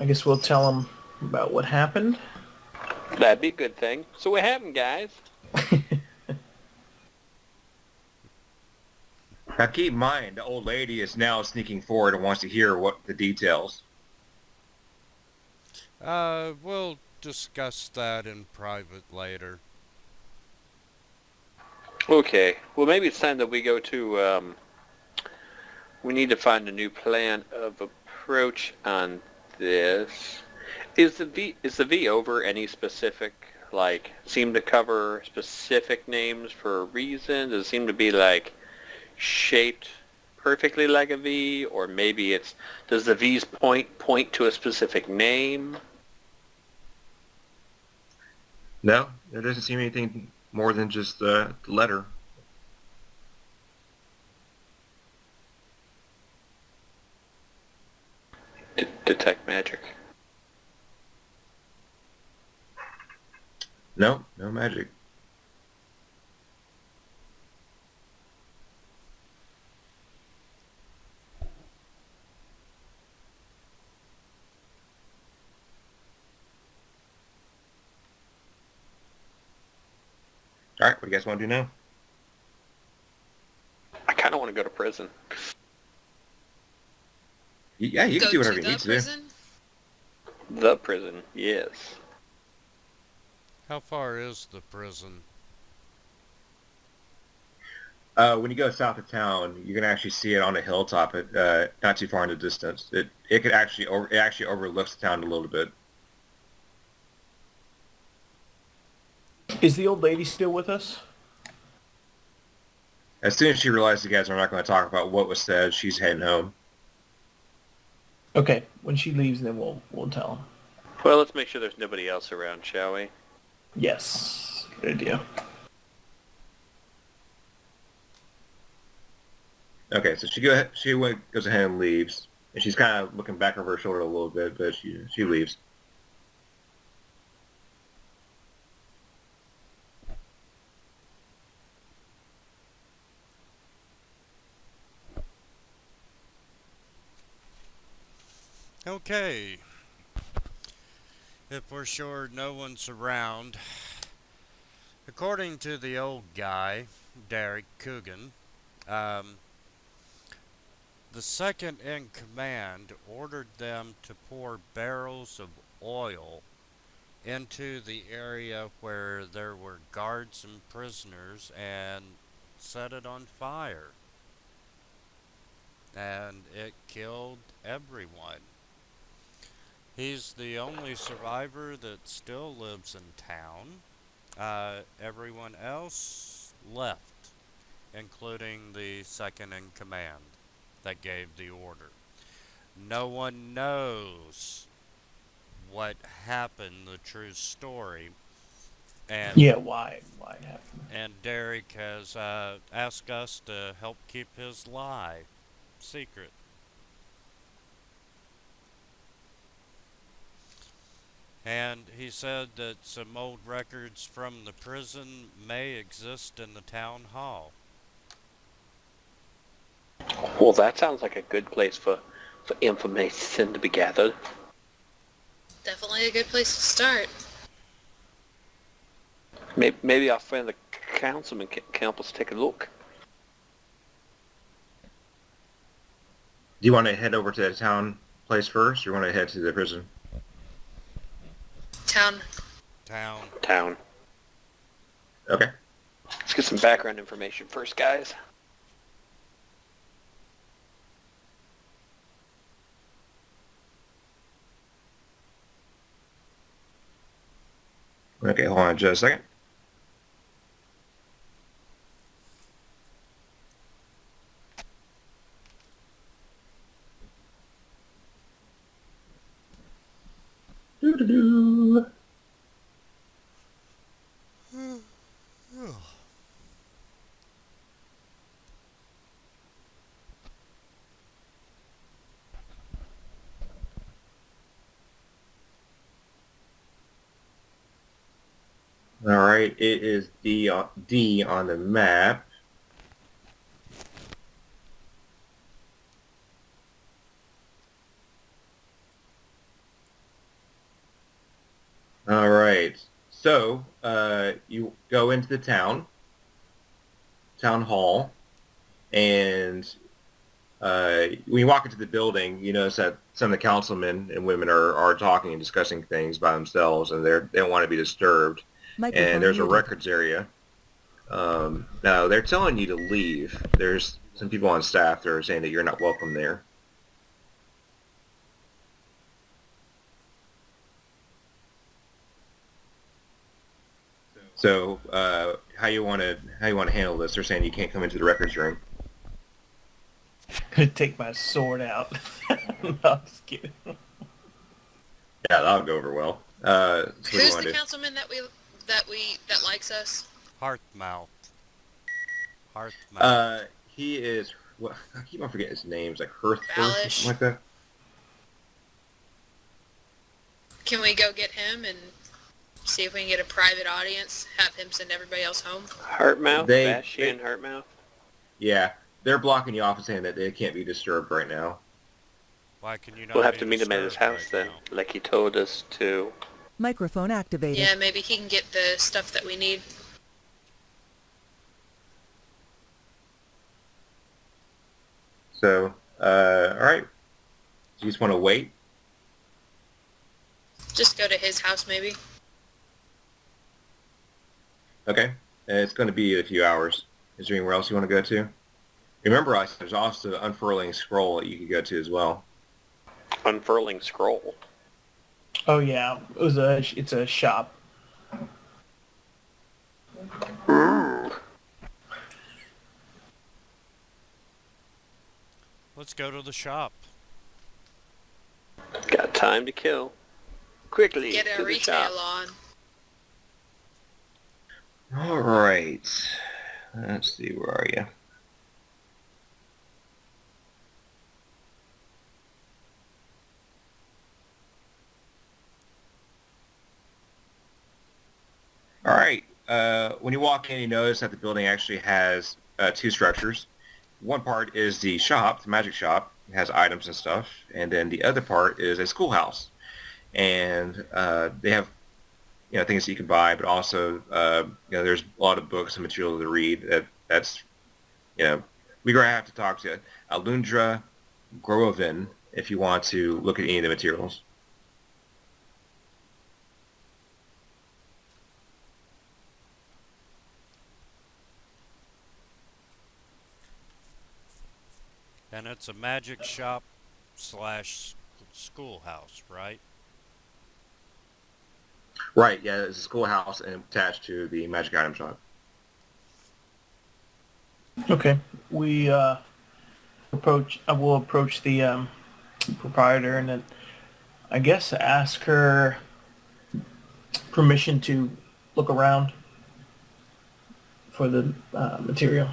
guess we'll tell them about what happened. That'd be a good thing. So what happened, guys? Now keep in mind, the old lady is now sneaking forward and wants to hear what the details. We'll discuss that in private later. Okay. Well, maybe it's time that we go to, we need to find a new plan of approach on this. Is the V over any specific, like, seem to cover specific names for a reason? Does it seem to be, like, shaped perfectly like a V? Or maybe it's, does the V's point to a specific name? No, there doesn't seem anything more than just the letter. Detect magic. No, no magic. All right, what do you guys want to do now? I kind of want to go to prison. Yeah, you can Go do whatever to you the need to do. prison? The prison, yes. How far is the prison? When you go south of town, you can actually see it on a hilltop, not too far in the distance. It actually overlooks the town a little bit. Is the old lady still with us? As soon as she realizes you guys are not going to talk about what was said, she's heading home. Okay, when she leaves, then we'll tell them. Well, let's make sure there's nobody else around, shall we? Yes, good idea. Okay, so goes ahead and leaves, and she's kind of looking back over her shoulder a little bit, but she leaves. Okay. If we're sure no one's around, according to the old guy, Derek Coogan, the second in command ordered them to pour barrels of oil into the area where there were guards and prisoners and set it on fire. And it killed everyone. He's the only survivor that still lives in town. Everyone else left, including the second in command that gave the order. No one knows what happened, the true story. And Yeah, why it happened? And Derek has asked us to help keep his lie secret. And he said that some old records from the prison may exist in the town hall. Well, that sounds like a good place for information to be gathered. Definitely a good place to start. Maybe our friend the councilman can help us take a look. Do you want to head over to the town place first, or you want to head to the prison? Town. Town. Okay. Let's get some background information first, guys. Okay, hold on just a second. Doo-doo-doo. All right, it is D on the map. All right, so you go into the town hall, and when you walk into the building, you notice that some of the councilmen and women are talking and discussing things by themselves, and they don't want to be disturbed. Microphone And there's a muted. records area. Now, they're telling you to leave. There's some people on staff that are saying that you're not welcome there. So, how you want to handle this? They're saying you can't come into the records room. Gonna take my sword out. No, I'm just kidding. Yeah, that'll go over well. So what do you Who's want the to do? councilman that likes us? Hearthmouth. He is. What? I keep on forgetting his names, like Hearthford or Balish. something like that. Can we go get him and see if we can get a private audience? Have him send everybody else home? Heartmouth? Bastion Heartmouth? Yeah, they're blocking you off and saying that they can't be disturbed right now. Why can you not We'll have be to meet him at his disturbed house right then, now? like he told us to. Microphone activated. Yeah, maybe he can get the stuff that we need. So, all right. You just want to wait? Just go to his house, maybe. Okay. It's going to be a few hours. Is there anywhere else you want to go to? Remember, there's also the unfurling scroll that you could go to as well. Unfurling scroll. Oh yeah, it's a shop. Ooh. Let's go to the shop. Got time to kill. Quickly Get to a the shop. retail on. All right. Let's see. Where are you? All right. When you walk in, you notice that the building actually has two structures. One part is the shop, the magic shop. It has items and stuff. And then the other part is a schoolhouse. And they have, things that you can buy, but also, there's a lot of books and material to read. That's, we're going to have to talk to Alundra Groven if you want to look at any of the materials. And it's a magic shop / schoolhouse, right? Right, yeah, it's a schoolhouse and attached to the magic item shop. Okay, we will approach the proprietor and then I guess ask her permission to look around for the material.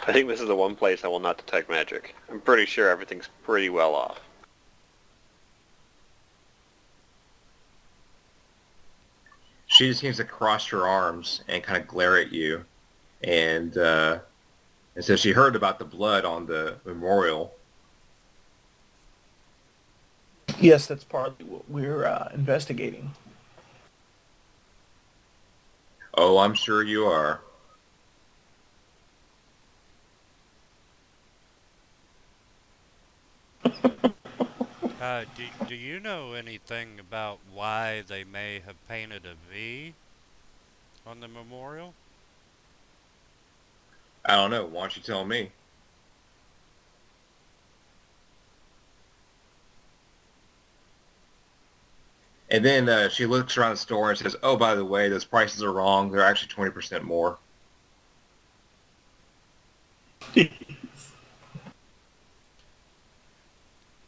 I think this is the one place I will not detect magic. I'm pretty sure everything's pretty well off. She just seems to cross her arms and kind of glare at you, and so she heard about the blood on the memorial. Yes, that's partly what we're investigating. Oh, I'm sure you are. Do you know anything about why they may have painted a V on the memorial? I don't know. Why don't you tell me? And then she looks around the store and says, "Oh, by the way, those prices are wrong. They're actually 20% more."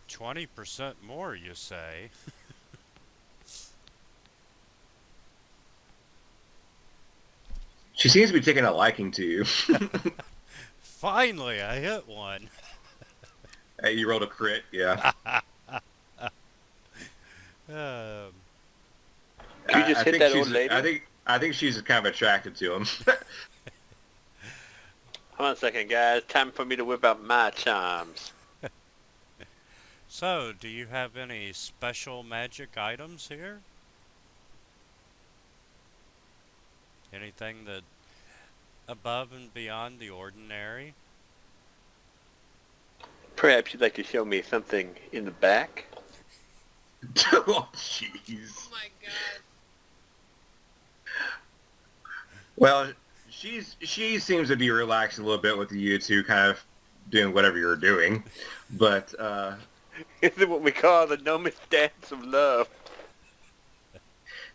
20% more, you say? She seems to be taking a liking to you. Finally, I hit one. Hey, you rolled a crit, yeah. You just hit that old lady? I think she's kind of attracted to him. Hold on a second, guys. Time for me to whip out my charms. So, do you have any special magic items here? Anything that above and beyond the ordinary? Perhaps you'd like to show me something in the back? Oh, jeez. Oh my god. Well, she seems to be relaxed a little bit with you two kind of doing whatever you're doing. But, Is it what we call the gnomish dance of love?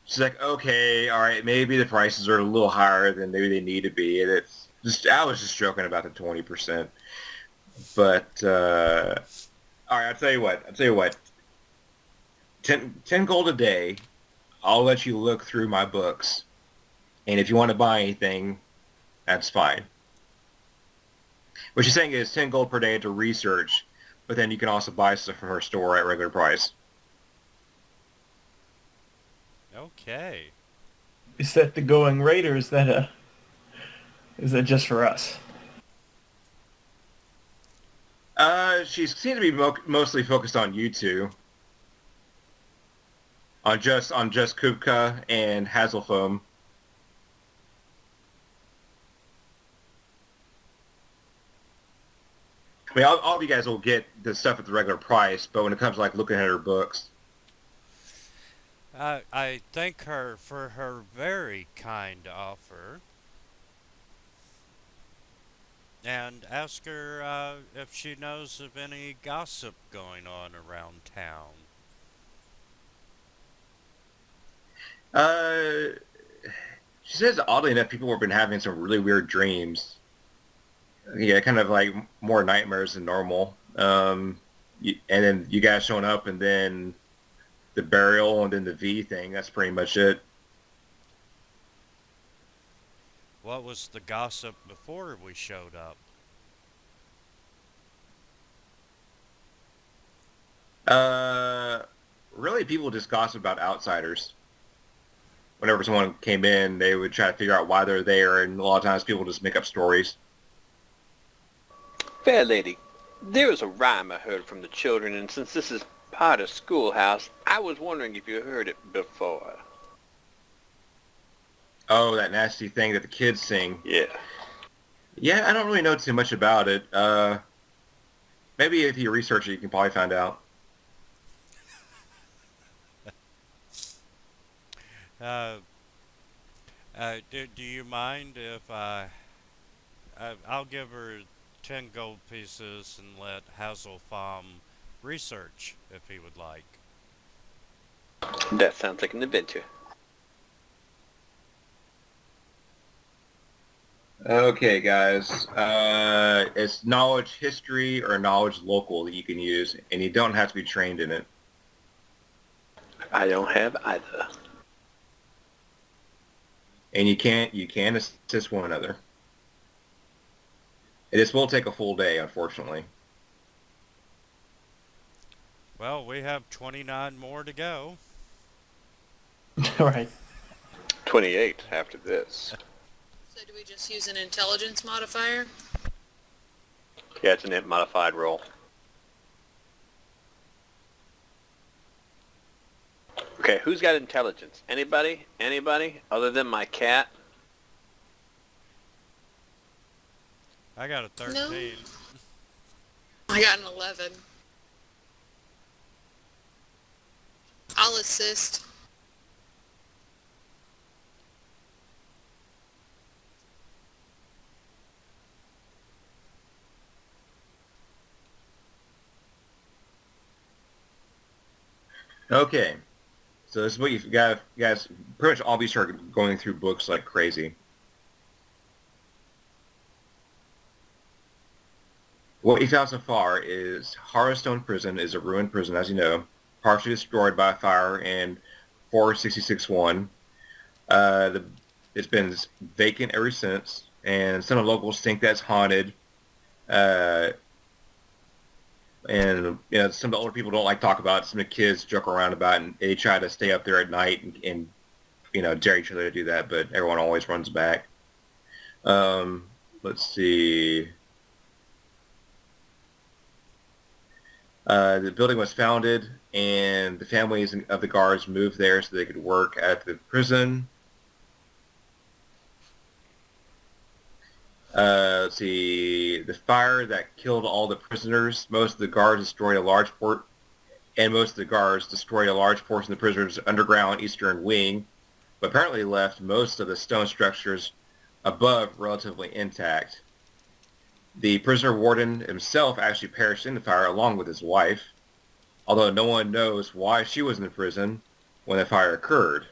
she's like, okay, all right, maybe the prices are a little higher than maybe they need to be. And it's just, I was just joking about the 20%. But, all right, I'll tell you what. 10 gold a day, I'll let you look through my books. And if you want to buy anything, that's fine. What she's saying is 10 gold per day to research, but then you can also buy stuff from her store at regular price. Okay. Is that the going rate, or is that just for us? She seems to be mostly focused on you two. On just Kubka and Hazelfoam. I mean, all of you guys will get the stuff at the regular price, but when it comes to like looking at her books, I thank her for her very kind offer. And ask her if she knows of any gossip going on around town. She says oddly enough, people have been having some really weird dreams. Yeah, kind of like more nightmares than normal. And then you guys showing up, and then the burial, and then the V thing. That's pretty much it. What was the gossip before we showed up? Really, people just gossip about outsiders. Whenever someone came in, they would try to figure out why they're there, and a lot of times people just make up stories. Fair lady, there was a rhyme I heard from the children, and since this is part of schoolhouse, I was wondering if you heard it before. Oh, that nasty thing that the kids sing. Yeah. Yeah, I don't really know too much about it. Maybe if you research it, you can probably find out. Do you mind if I'll give her 10 gold pieces and let Hazelbaum research if he would like. That sounds like an adventure. Okay, guys. It's knowledge history or knowledge local that you can use, and you don't have to be trained in it. I don't have either. And you can assist one another. This will take a full day, unfortunately. Well, we have 29 more to go. Right. 28 after this. So do we just use an intelligence modifier? Yeah, it's an int modified roll. Okay, who's got intelligence? Anybody? Anybody? Other than my cat? I got a 13. No. I got an 11. I'll assist. Okay. So this is what you guys pretty much all of you start going through books like crazy. What you found so far is Harrowstone Prison is a ruined prison, as you know, partially destroyed by a fire in 466-1. It's been vacant ever since, and some of the locals think that's haunted. And some of the older people don't like to talk about it. Some of the kids joke around about it, and they try to stay up there at night and dare each other to do that, but everyone always runs back. Let's see. The building was founded, and the families of the guards moved there so they could work at the prison. Let's see. The fire that killed all the prisoners. Most of the guards destroyed a large portion of the prisoners' underground eastern wing, but apparently left most of the stone structures above relatively intact. The prisoner warden himself actually perished in the fire along with his wife, although no one knows why she was in the prison when the fire occurred.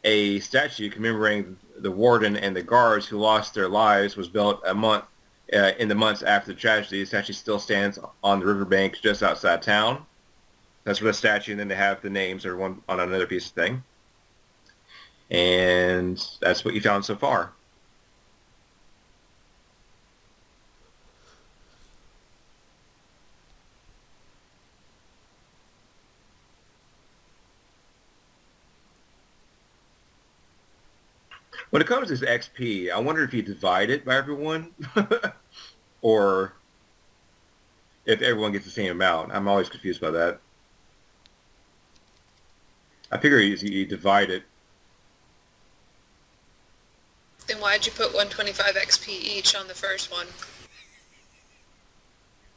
A statue commemorating the warden and the guards who lost their lives was built in the months after the tragedy. The statue still stands on the riverbank just outside town. That's for the statue, and then they have the names or one on another piece of thing. And that's what you found so far. When it comes to this XP, I wonder if you divide it by everyone, or if everyone gets the same amount. I'm always confused by that. I figure you divide it. Then why'd you put 125 XP each on the first one?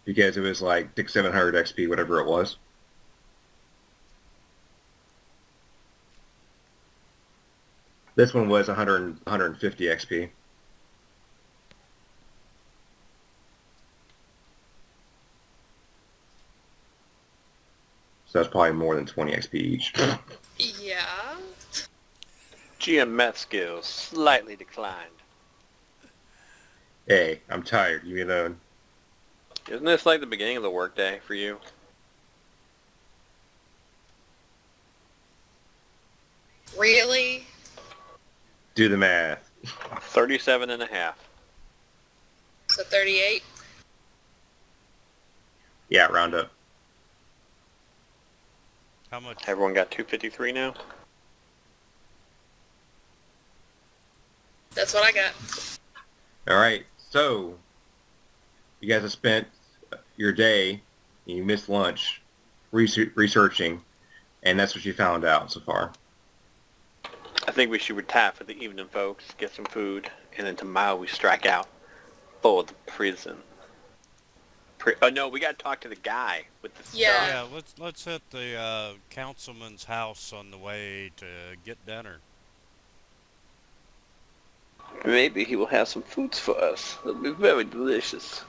Because it was like 700 XP, whatever it was. This one was 150 XP. So that's probably more than 20 XP each. Yeah. GM math skills slightly declined. Hey, I'm tired. Leave me alone. Isn't this like the beginning of the workday for you? Really? Do the math. 37 and a half. So 38? Yeah, round up. How much? Everyone got 253 now? That's what I got. All right. So you guys have spent your day, and you missed lunch, researching, and that's what you found out so far. I think we should retire for the evening, folks. Get some food, and then tomorrow we strike out for the prison. Oh no, we gotta talk to the guy with the stuff. Yeah, let's hit the councilman's house on the way to get dinner. Maybe he will have some foods for us. It'll be very delicious.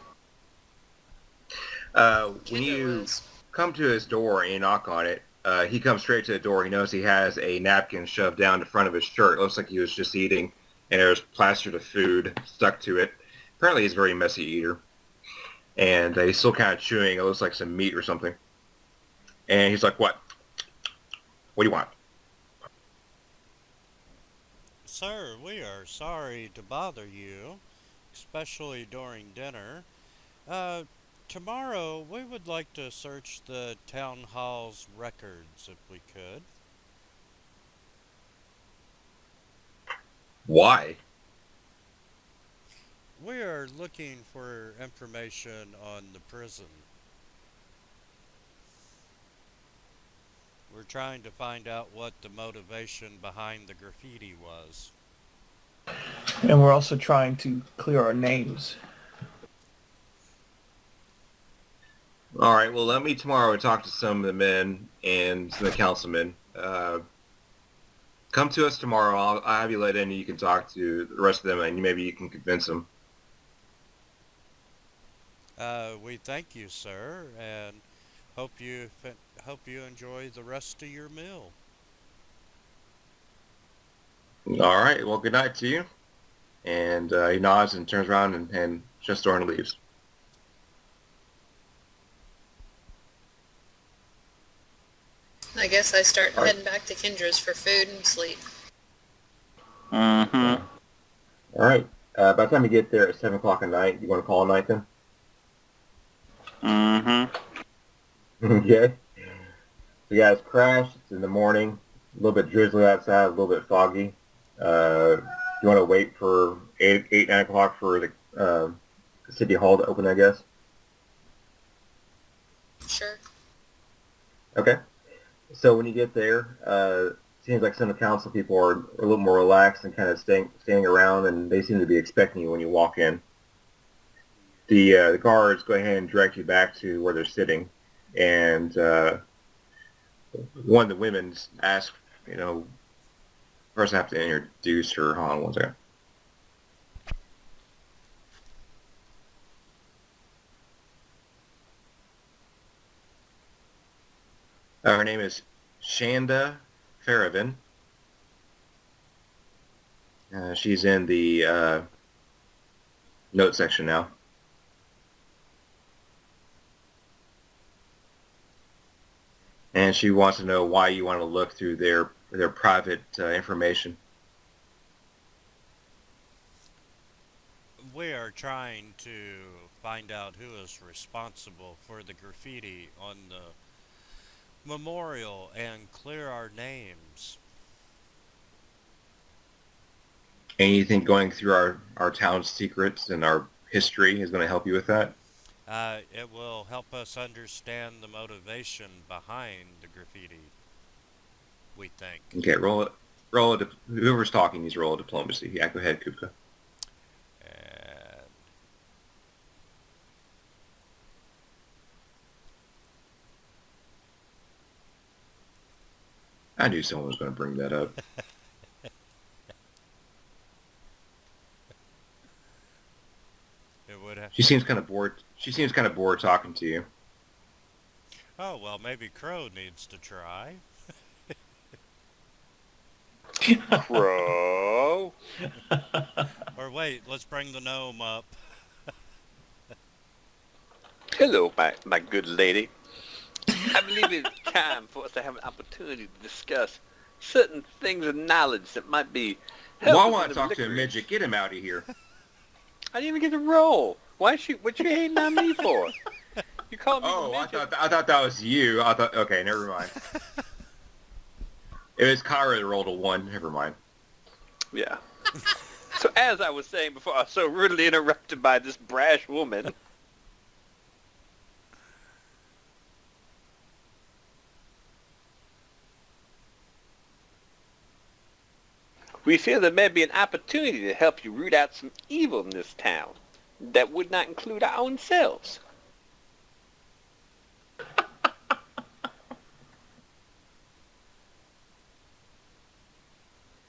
When you come to his door and you knock on it, he comes straight to the door. He knows he has a napkin shoved down the front of his shirt. It looks like he was just eating, and there's plastered of food stuck to it. Apparently he's a very messy eater. And he's still kind of chewing. It looks like some meat or something. And he's like, what? What do you want? Sir, we are sorry to bother you. especially during dinner. Tomorrow we would like to search the town hall's records if we could. Why? We are looking for information on the prison. We're trying to find out what the motivation behind the graffiti was. And we're also trying to clear our names. All right. Well, let me tomorrow talk to some of the men and some of the councilmen. Come to us tomorrow. I'll have you let in, and you can talk to the rest of them, and maybe you can convince them. We thank you, sir, and hope you enjoy the rest of your meal. All right. Well, good night to you. And he nods and turns around and shuts the door and leaves. I guess I start heading back to Kendra's for food and sleep. Mm-hmm. All right. By the time you get there at 7 o'clock at night, you want to call a night then? Mm-hmm. Okay. So you guys crash. It's in the morning. A little bit drizzly outside, a little bit foggy. You want to wait for 9 o'clock for the city hall to open, I guess? Sure. Okay. So when you get there, seems like some of the council people are a little more relaxed and kind of standing around, and they seem to be expecting you when you walk in. The guards go ahead and direct you back to where they're sitting, and one of the women asks, first I have to introduce her. Hold on one second. Her name is Shanda Farravin. She's in the note section now. And she wants to know why you want to look through their private information. We are trying to find out who is responsible for the graffiti on the memorial and clear our names. And you think going through our town's secrets and our history is going to help you with that? It will help us understand the motivation behind the graffiti, we think. Okay, whoever's talking needs to roll a diplomacy. Yeah, go ahead, Kupka. And I knew someone was going to bring that up. it would have. She seems kind of bored. She seems kind of bored talking to you. Oh, well, maybe Crow needs to try. Crow. Or wait, let's bring the gnome up. Hello, my good lady. I believe it's time for us to have an opportunity to discuss certain things of knowledge that might be helpful. Well, I want to talk to a licorice. midget. Get him out of here. I didn't even get to roll. What you hating on me for? You called me Oh, a midget. I thought that was you. Okay, never mind. It was Kyra that rolled a 1. Never mind. Yeah. So as I was saying before, I was so rudely interrupted by this brash woman. We feel there may be an opportunity to help you root out some evil in this town that would not include our own selves.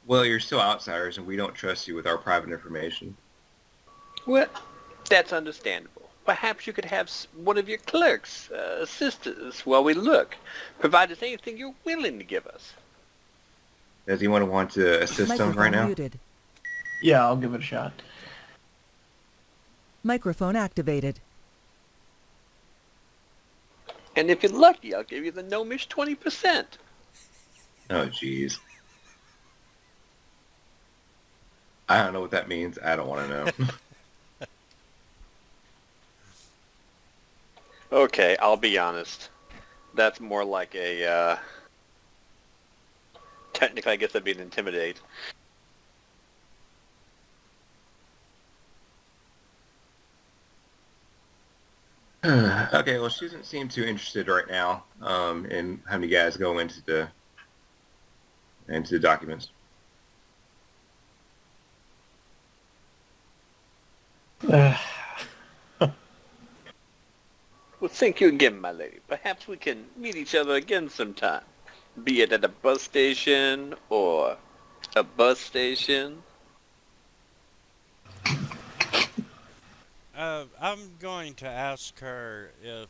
Well, you're still outsiders, and we don't trust you with our private information. Well, that's understandable. Perhaps you could have one of your clerks assist us while we look. Provide us anything you're willing to give us. Does anyone want to assist them right Microphone now? muted. Yeah, I'll give it a shot. Microphone activated. And if you're lucky, I'll give you the gnomish 20%. Oh, jeez. I don't know what that means. I don't want to know. Okay, I'll be honest. That's more like a, technically I guess that'd be an intimidate. Okay, well, she doesn't seem too interested right now in having you guys go into the documents. Well, thank you again, my lady. Perhaps we can meet each other again sometime. Be it at a bus station or a bus station. I'm going to ask her if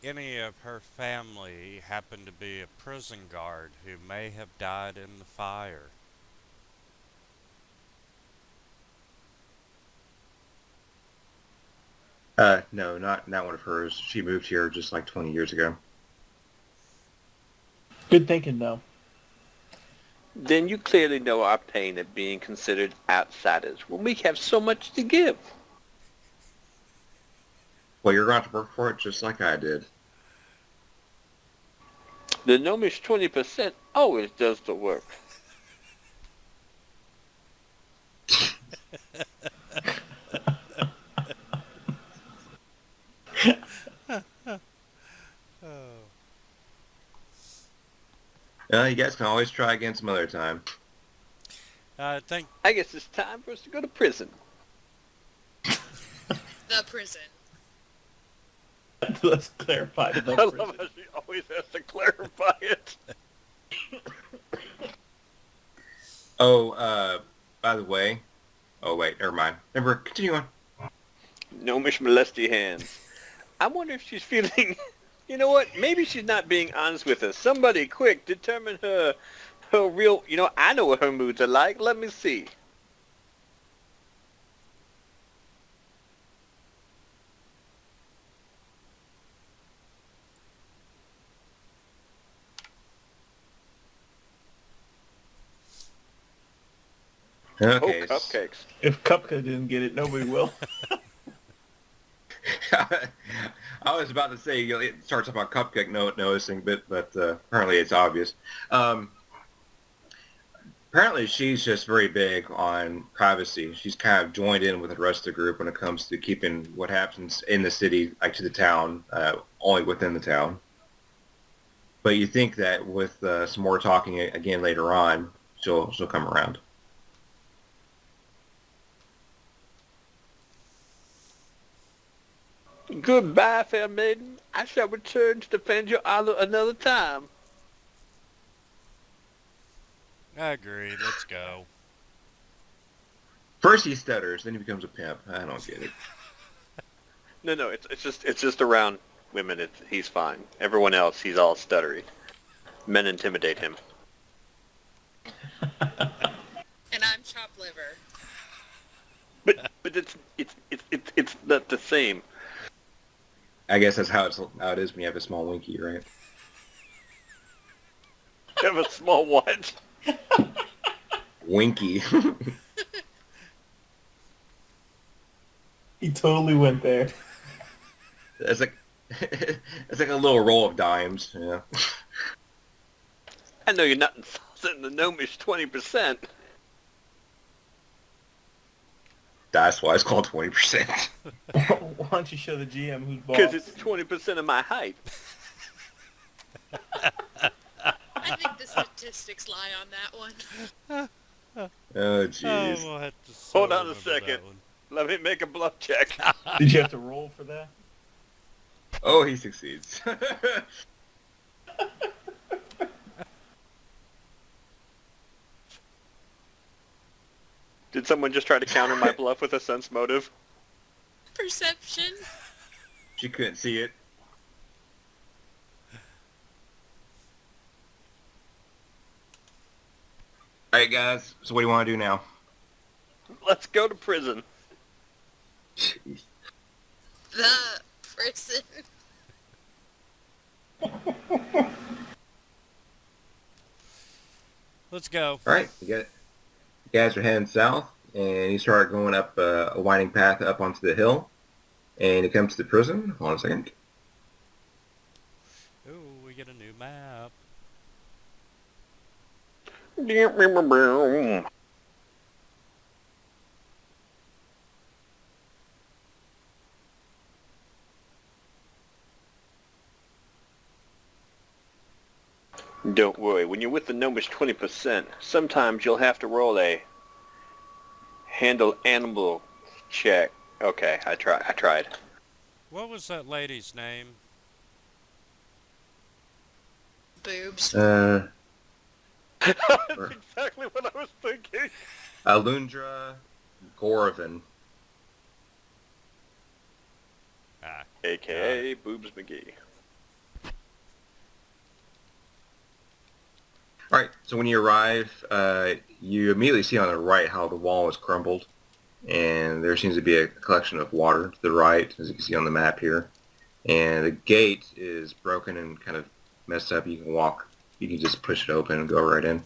any of her family happened to be a prison guard who may have died in the fire. No, not one of hers. She moved here just like 20 years ago. Good thinking, though. Then you clearly know our pain at being considered outsiders when we have so much to give. Well, you're going to have to work for it just like I did. The gnomish 20% always does the work. You guys can always try again some other time. I think I guess it's time for us to go to prison. The prison. Let's clarify the I love how she always has to clarify it. Oh, by the way. Oh, wait, never mind. Never, continue on. Gnomish molesty hands. I wonder if she's feeling... You know what? Maybe she's not being honest with us. Somebody, quick, determine her real... You know, I know what her moods are like. Let me see. Okay. Oh, cupcakes. If Cupcake didn't get it, nobody will. I was about to say, it starts off on Cupcake noticing, but apparently it's obvious. Apparently she's just very big on privacy. She's kind of joined in with the rest of the group when it comes to keeping what happens in the city, like to the town, only within the town. But you think that with some more talking again later on, she'll come around. Goodbye, fair maiden. I shall return to defend your honor another time. I agree. Let's go. First he stutters, then he becomes a pimp. I don't get it. No, it's just around women. He's fine. Everyone else, he's all stuttery. Men intimidate him. And I'm chopped liver. But it's not the same. I guess that's how it is when you have a small winky, right? You have a small what? Winky. He totally went there. It's like it's like a little roll of dimes, yeah. I know you're not insulting the gnomish 20%. That's why it's called 20%. Why don't you show the GM who's boss? Because it's 20% of my height. I think the statistics lie on that one. Oh, jeez. we'll have to Hold on a remember that second. one. Let me make a bluff check. Did you have to roll for that? Oh, he succeeds. Did someone just try to counter my bluff with a sense motive? Perception. She couldn't see it. Alright, guys. So what do you want to do now? Let's go to prison. Jeez. The prison. Let's go. Alright, you guys are heading south, and you start going up a winding path up onto the hill. And it comes to the prison. Hold on a second. Ooh, we get a new map. Don't worry, when you're with the Gnomish 20%, sometimes you'll have to roll a handle animal check. Okay, I tried. What was that lady's name? Boobs. That's exactly what I was thinking. Alundra Gorovin. Ah, AKA Boobs McGee. All right, so when you arrive, you immediately see on the right how the wall is crumbled, and there seems to be a collection of water to the right, as you can see on the map here. And the gate is broken and kind of messed up. You can just push it open and go right in.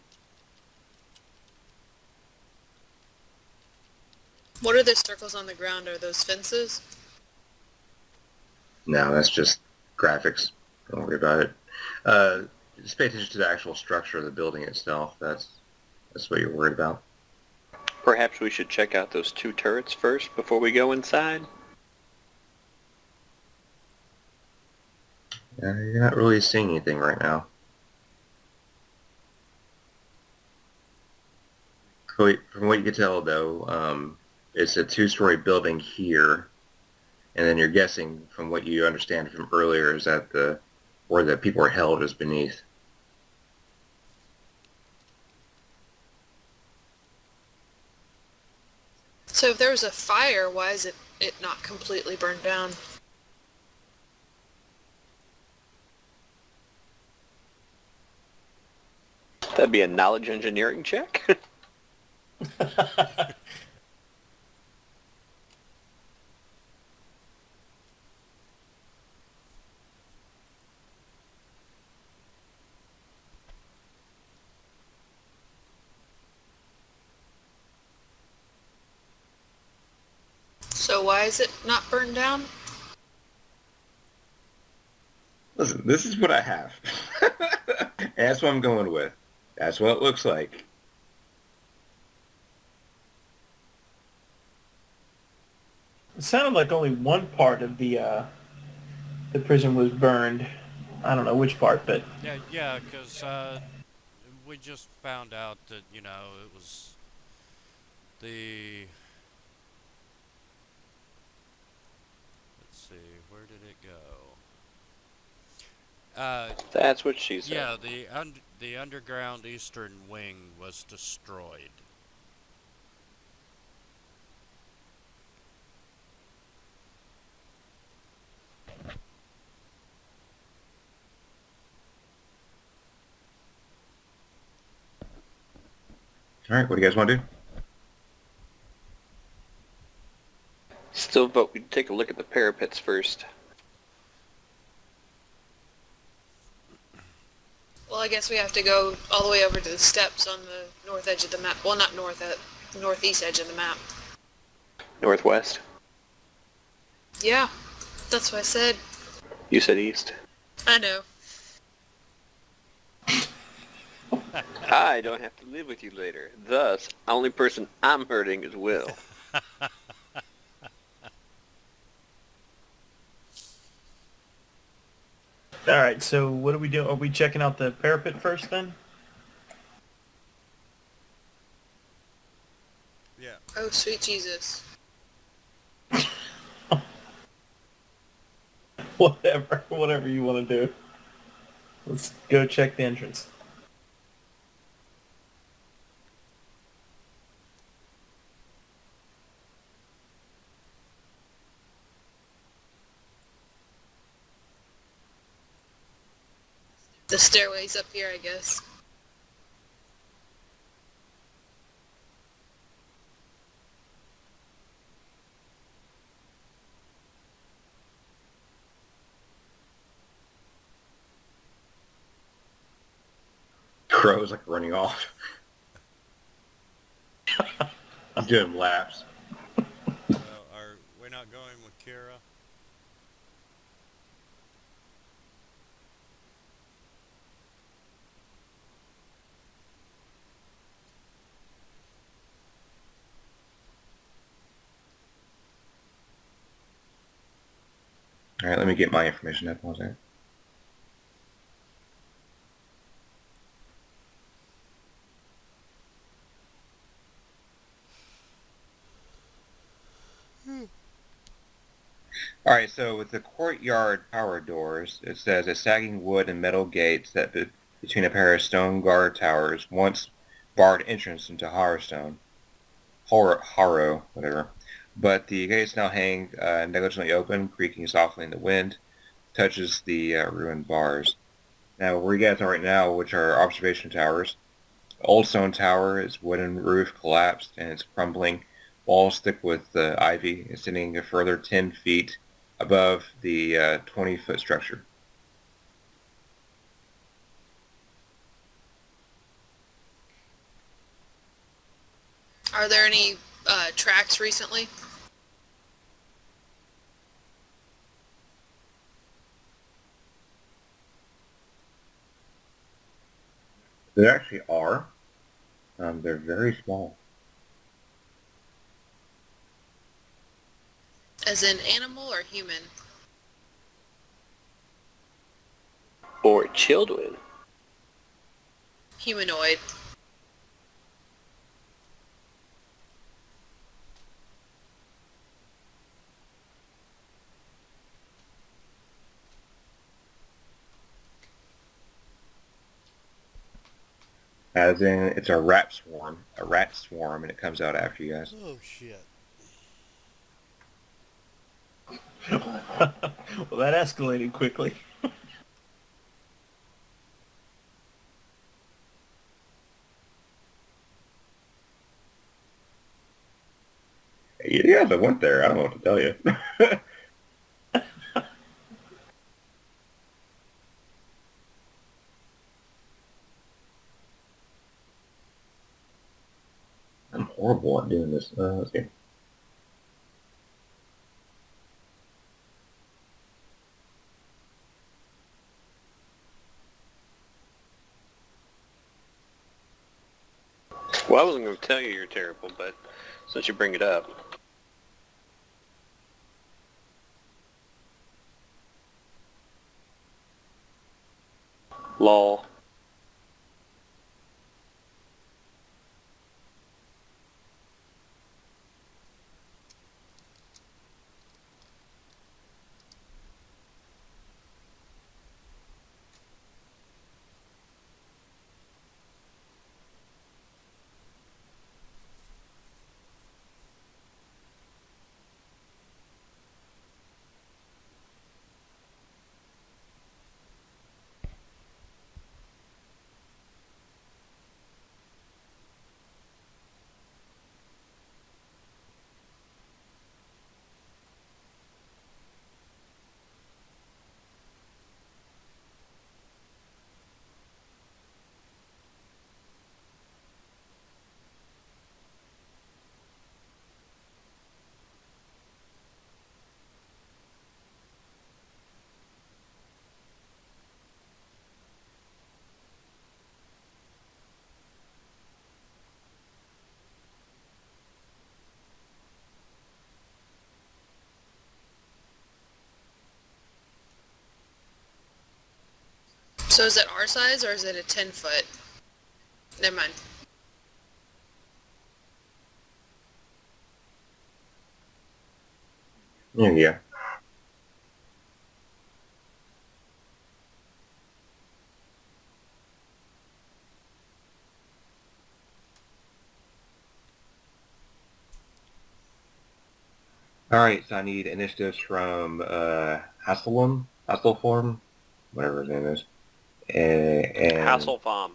What are the circles on the ground? Are those fences? No, that's just graphics. Don't worry about it. Just pay attention to the actual structure of the building itself. That's what you're worried about. Perhaps we should check out those 2 turrets first before we go inside? You're not really seeing anything right now. From what you can tell, though, it's a 2-story building here, and then you're guessing, from what you understand from earlier, is that where the people are held is beneath. So if there was a fire, why is it not completely burned down? That'd be a knowledge engineering check. So why is it not burned down? Listen, this is what I have. And that's what I'm going with. That's what it looks like. It sounded like only one part of the prison was burned. I don't know which part, but yeah, because we just found out that, you know, it was the... Let's see, where did it go? That's what she said. Yeah, the underground eastern wing was destroyed. All right, what do you guys want to do? Still vote we'd take a look at the parapets first. Well, I guess we have to go all the way over to the steps on the north edge of the map. Well, not northeast edge of the map. Northwest. Yeah, that's what I said. You said east. I know. I don't have to live with you later. Thus, only person I'm hurting is Will. all right. So what do we do? Are we checking out the parapet first then? Yeah. Oh, sweet Jesus. Whatever you want to do. Let's go check the entrance. The stairway's up here, I guess. Crow's like running off. I'm doing laps. Well, are we not going with Kira? All right, let me get my information up. One second. All right, so with the courtyard tower doors, it says a sagging wood and metal gate set between a pair of stone guard towers once barred entrance into Harrow, whatever. But the gates now hang negligently open, creaking softly in the wind, touches the ruined bars. Now, where you guys are right now, which are observation towers, the old stone tower, its wooden roof collapsed and it's crumbling. Walls thick with ivy, extending a further 10 feet above the 20-foot structure. Are there any tracks recently? There actually are. They're very small. As in animal or human? Or children. Humanoid. As in, it's a rat swarm, and it comes out after you guys. Oh shit. Well, that escalated quickly. You guys that went there, I don't know what to tell you. I'm horrible at doing this. Let's see. Well, I wasn't going to tell you you're terrible, but since you bring it up. Lol. So is it our size or is it a 10-foot? Never mind. Yeah. All right, so I need initiatives from Hasselform, whatever his name is, and Hasselbaum.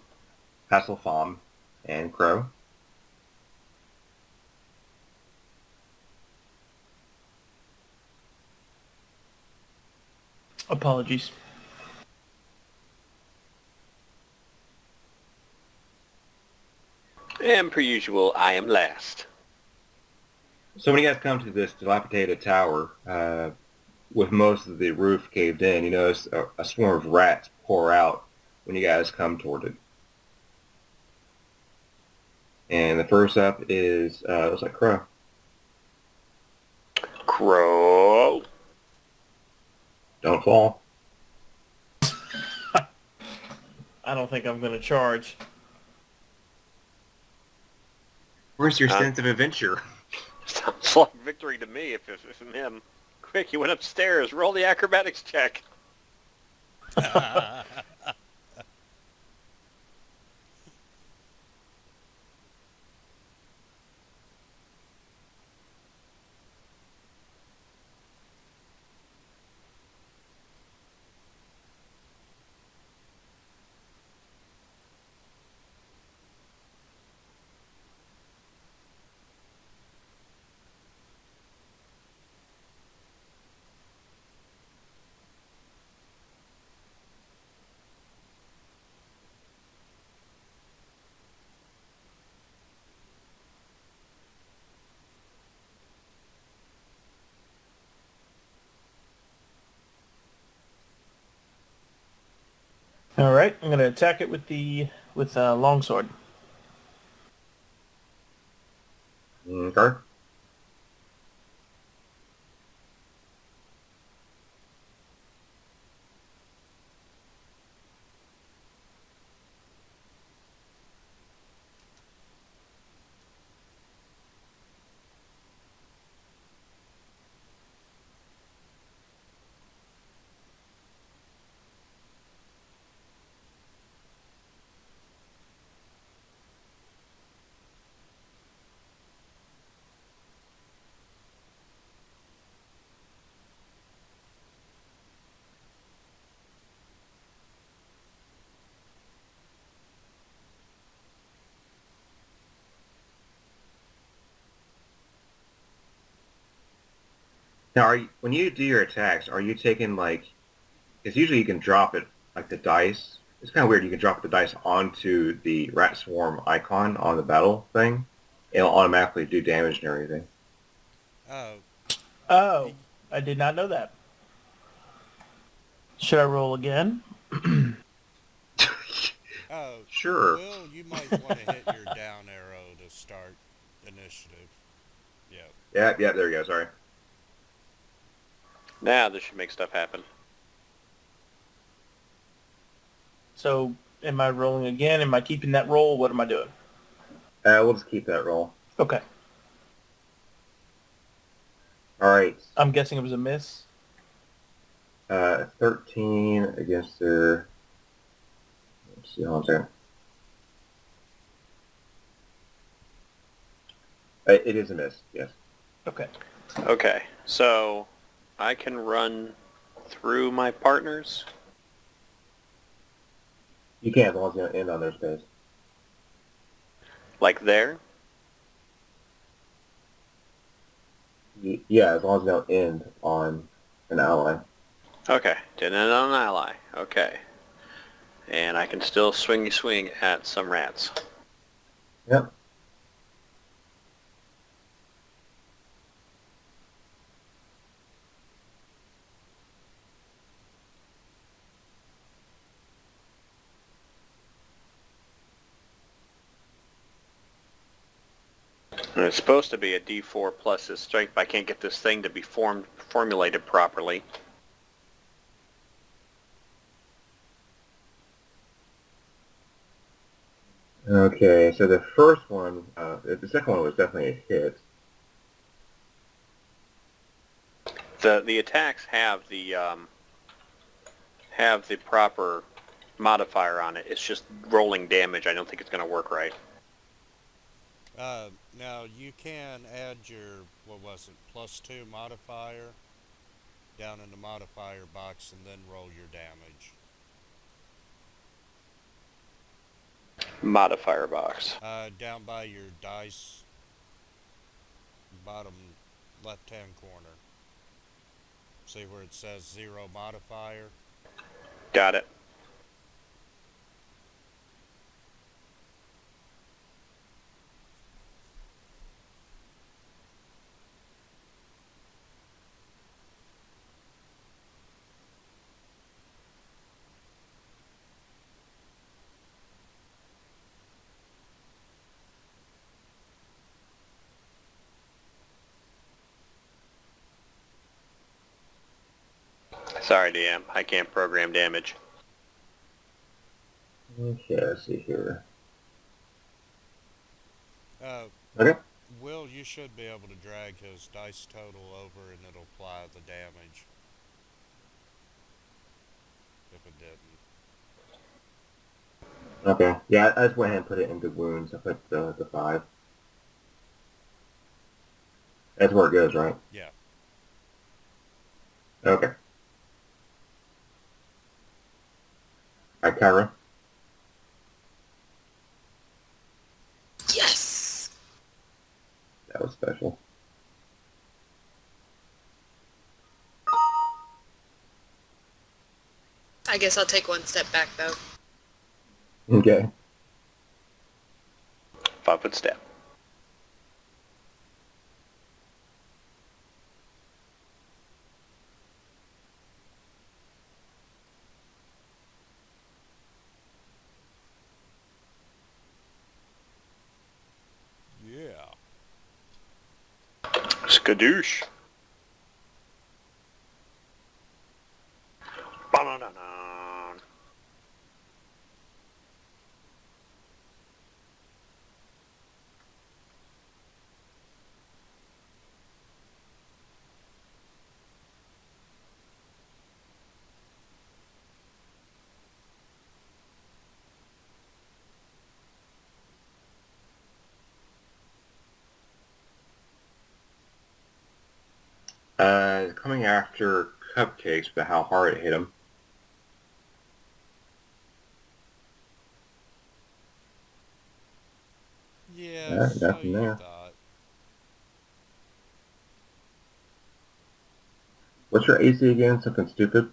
Hasselfam, and Crow. Apologies. And per usual, I am last. So when you guys come to this dilapidated tower, with most of the roof caved in, you notice a swarm of rats pour out when you guys come toward it. And the first up is, looks like Crow. Crow. Don't fall. I don't think I'm going to charge. Where's your sense of adventure? Sounds like victory to me if it's him. Quick, he went upstairs. Roll the acrobatics check. All right, I'm going to attack it with the longsword. Okay. Now, when you do your attacks, are you taking like? Because usually you can drop it like the dice. It's kind of weird. You can drop the dice onto the rat swarm icon on the battle thing. It'll automatically do damage and everything. Oh, Oh, I did not know that. Should I roll again? oh, Sure. Will, you might want to hit your down arrow to start initiative. Yep. Yeah. There you go. Sorry. Now this should make stuff happen. So, am I rolling again? Am I keeping that roll? What am I doing? We'll just keep that roll. Okay. All right. I'm guessing it was a miss. 13 against their. Let's see. Hold on a second. It is a miss. Yes. Okay. Okay, so I can run through my partners. You can as long as you don't end on their space. Like there? Yeah, as long as you don't end on an ally. Okay, didn't end on an ally. Okay. And I can still swing at some rats. Yep. And it's supposed to be a D4 plus his strength, but I can't get this thing to be formulated properly. Okay, so the first one, the second one was definitely a hit. The attacks have the proper modifier on it. It's just rolling damage. I don't think it's going to work right. Now you can add your, what was it, +2 modifier down in the modifier box and then roll your damage. Modifier box. Down by your dice, bottom left-hand corner. See where it says 0 modifier? Got it. Sorry, DM. I can't program damage. Okay, let's see here. Okay. Will, you should be able to drag his dice total over and it'll apply the damage. If it didn't. Okay. Yeah, I just went ahead and put it into wounds. I put the 5. That's where it goes, right? Yeah. Okay. Alright, Kyra. Yes! That was special. I guess I'll take one step back, though. Okay. 5-foot step. Yeah. Skadoosh. Ba-da-da-da. Coming after Cupcakes, but how hard it hit him. Yeah, so nothing you there. thought. What's your AC again? Something stupid?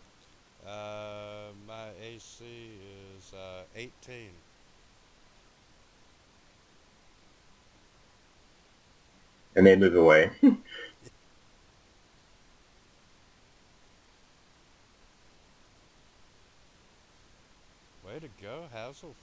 My AC is 18. And they move away. Way to go, Hasselform.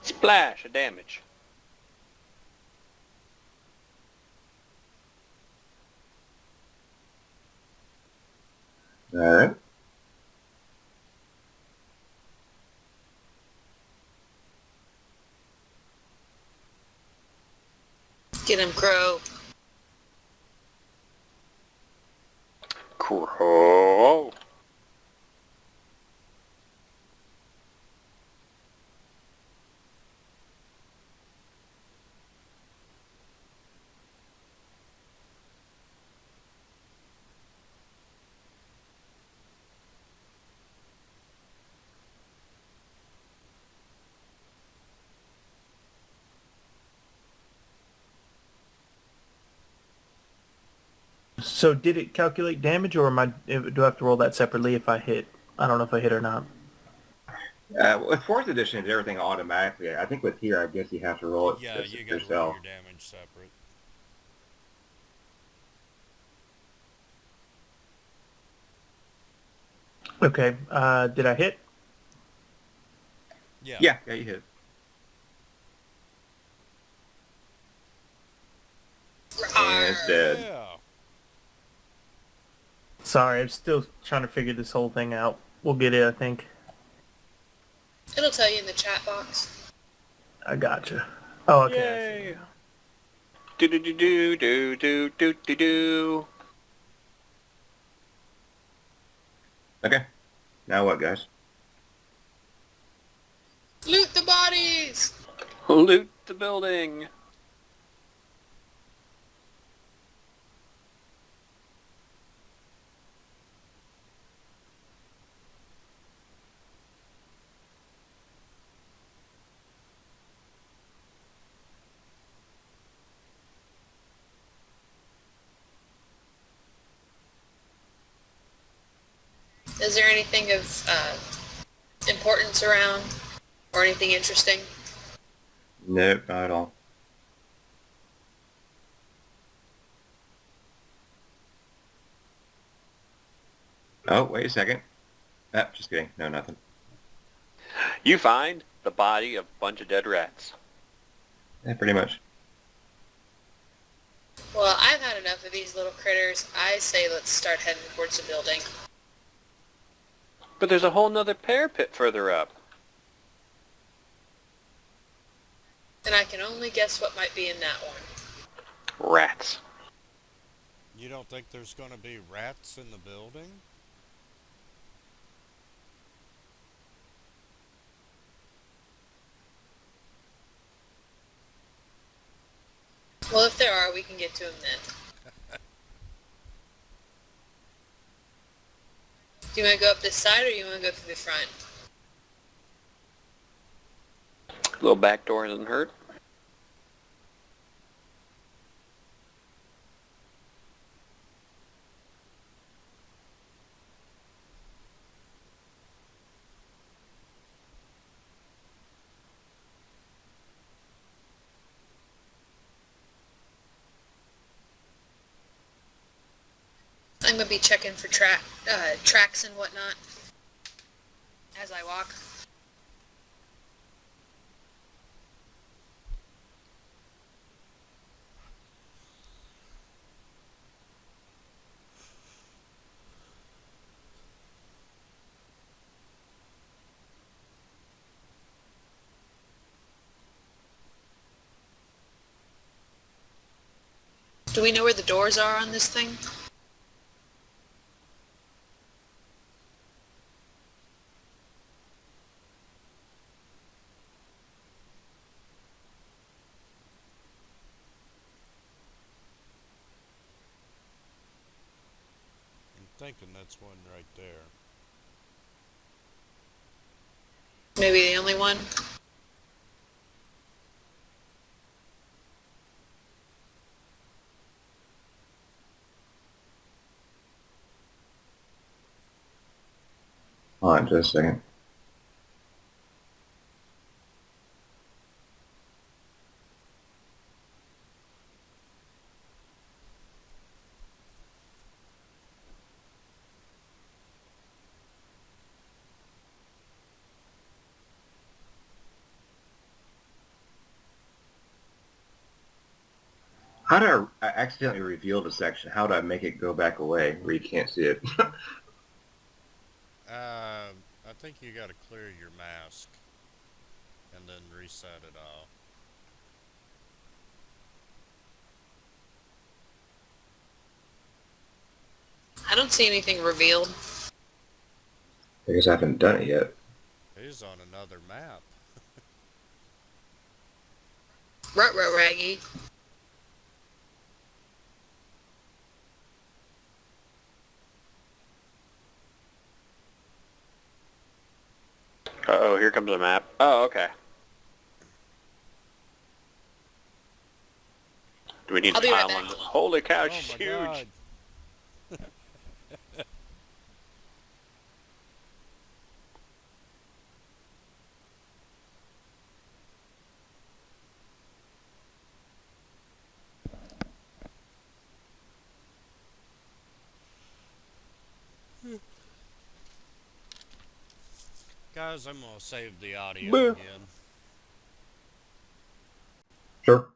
Splash of damage. Alright. Get him, Crow. Crow. So did it calculate damage, or do I have to roll that separately if I hit? I don't know if I hit or not. With 4th edition, it's everything automatically. I think with here, I guess you have to roll it Yeah, you gotta roll yourself. your damage separate. Okay. Did I hit? Yeah. Yeah, you hit. And it's dead. Yeah. Sorry, I'm still trying to figure this whole thing out. We'll get it, I think. It'll tell you in the chat box. I gotcha. Oh, okay. Yay. Do do do do do do do do do. Okay. Now what, guys? Loot the bodies! Loot the building. Is there anything of importance around? Or anything interesting? Nope, not at all. Oh, wait a second. Ah, just kidding. No, nothing. You find the the body of a bunch of dead rats. Yeah, pretty much. Well, I've had enough of these little critters. I say let's start heading towards the building. But there's a whole nother parapet further up. And I can only guess what might be in that one. Rats. You don't think there's going to be rats in the building? Well, if there are, we can get to them then. Do you want to go up this side or do you want to go through the front? A little back door doesn't hurt. I'm going to be checking for tracks and whatnot as I walk. Do we know where the doors are on this thing? I'm thinking that's one right there. Maybe the only one? Hold on just a second. How do I accidentally reveal the section? How do I make it go back away where you can't see it? I think you got to clear your mask and then reset it all. I don't see anything revealed. I guess I haven't done it yet. He's on another map. Rut Raggy. Uh-oh, here comes a map. Oh, okay. Do we need I'll to be right pile back. on? Holy cow, Oh it's my huge. god. Guys, I'm gonna save the audio Boo. again. Sure.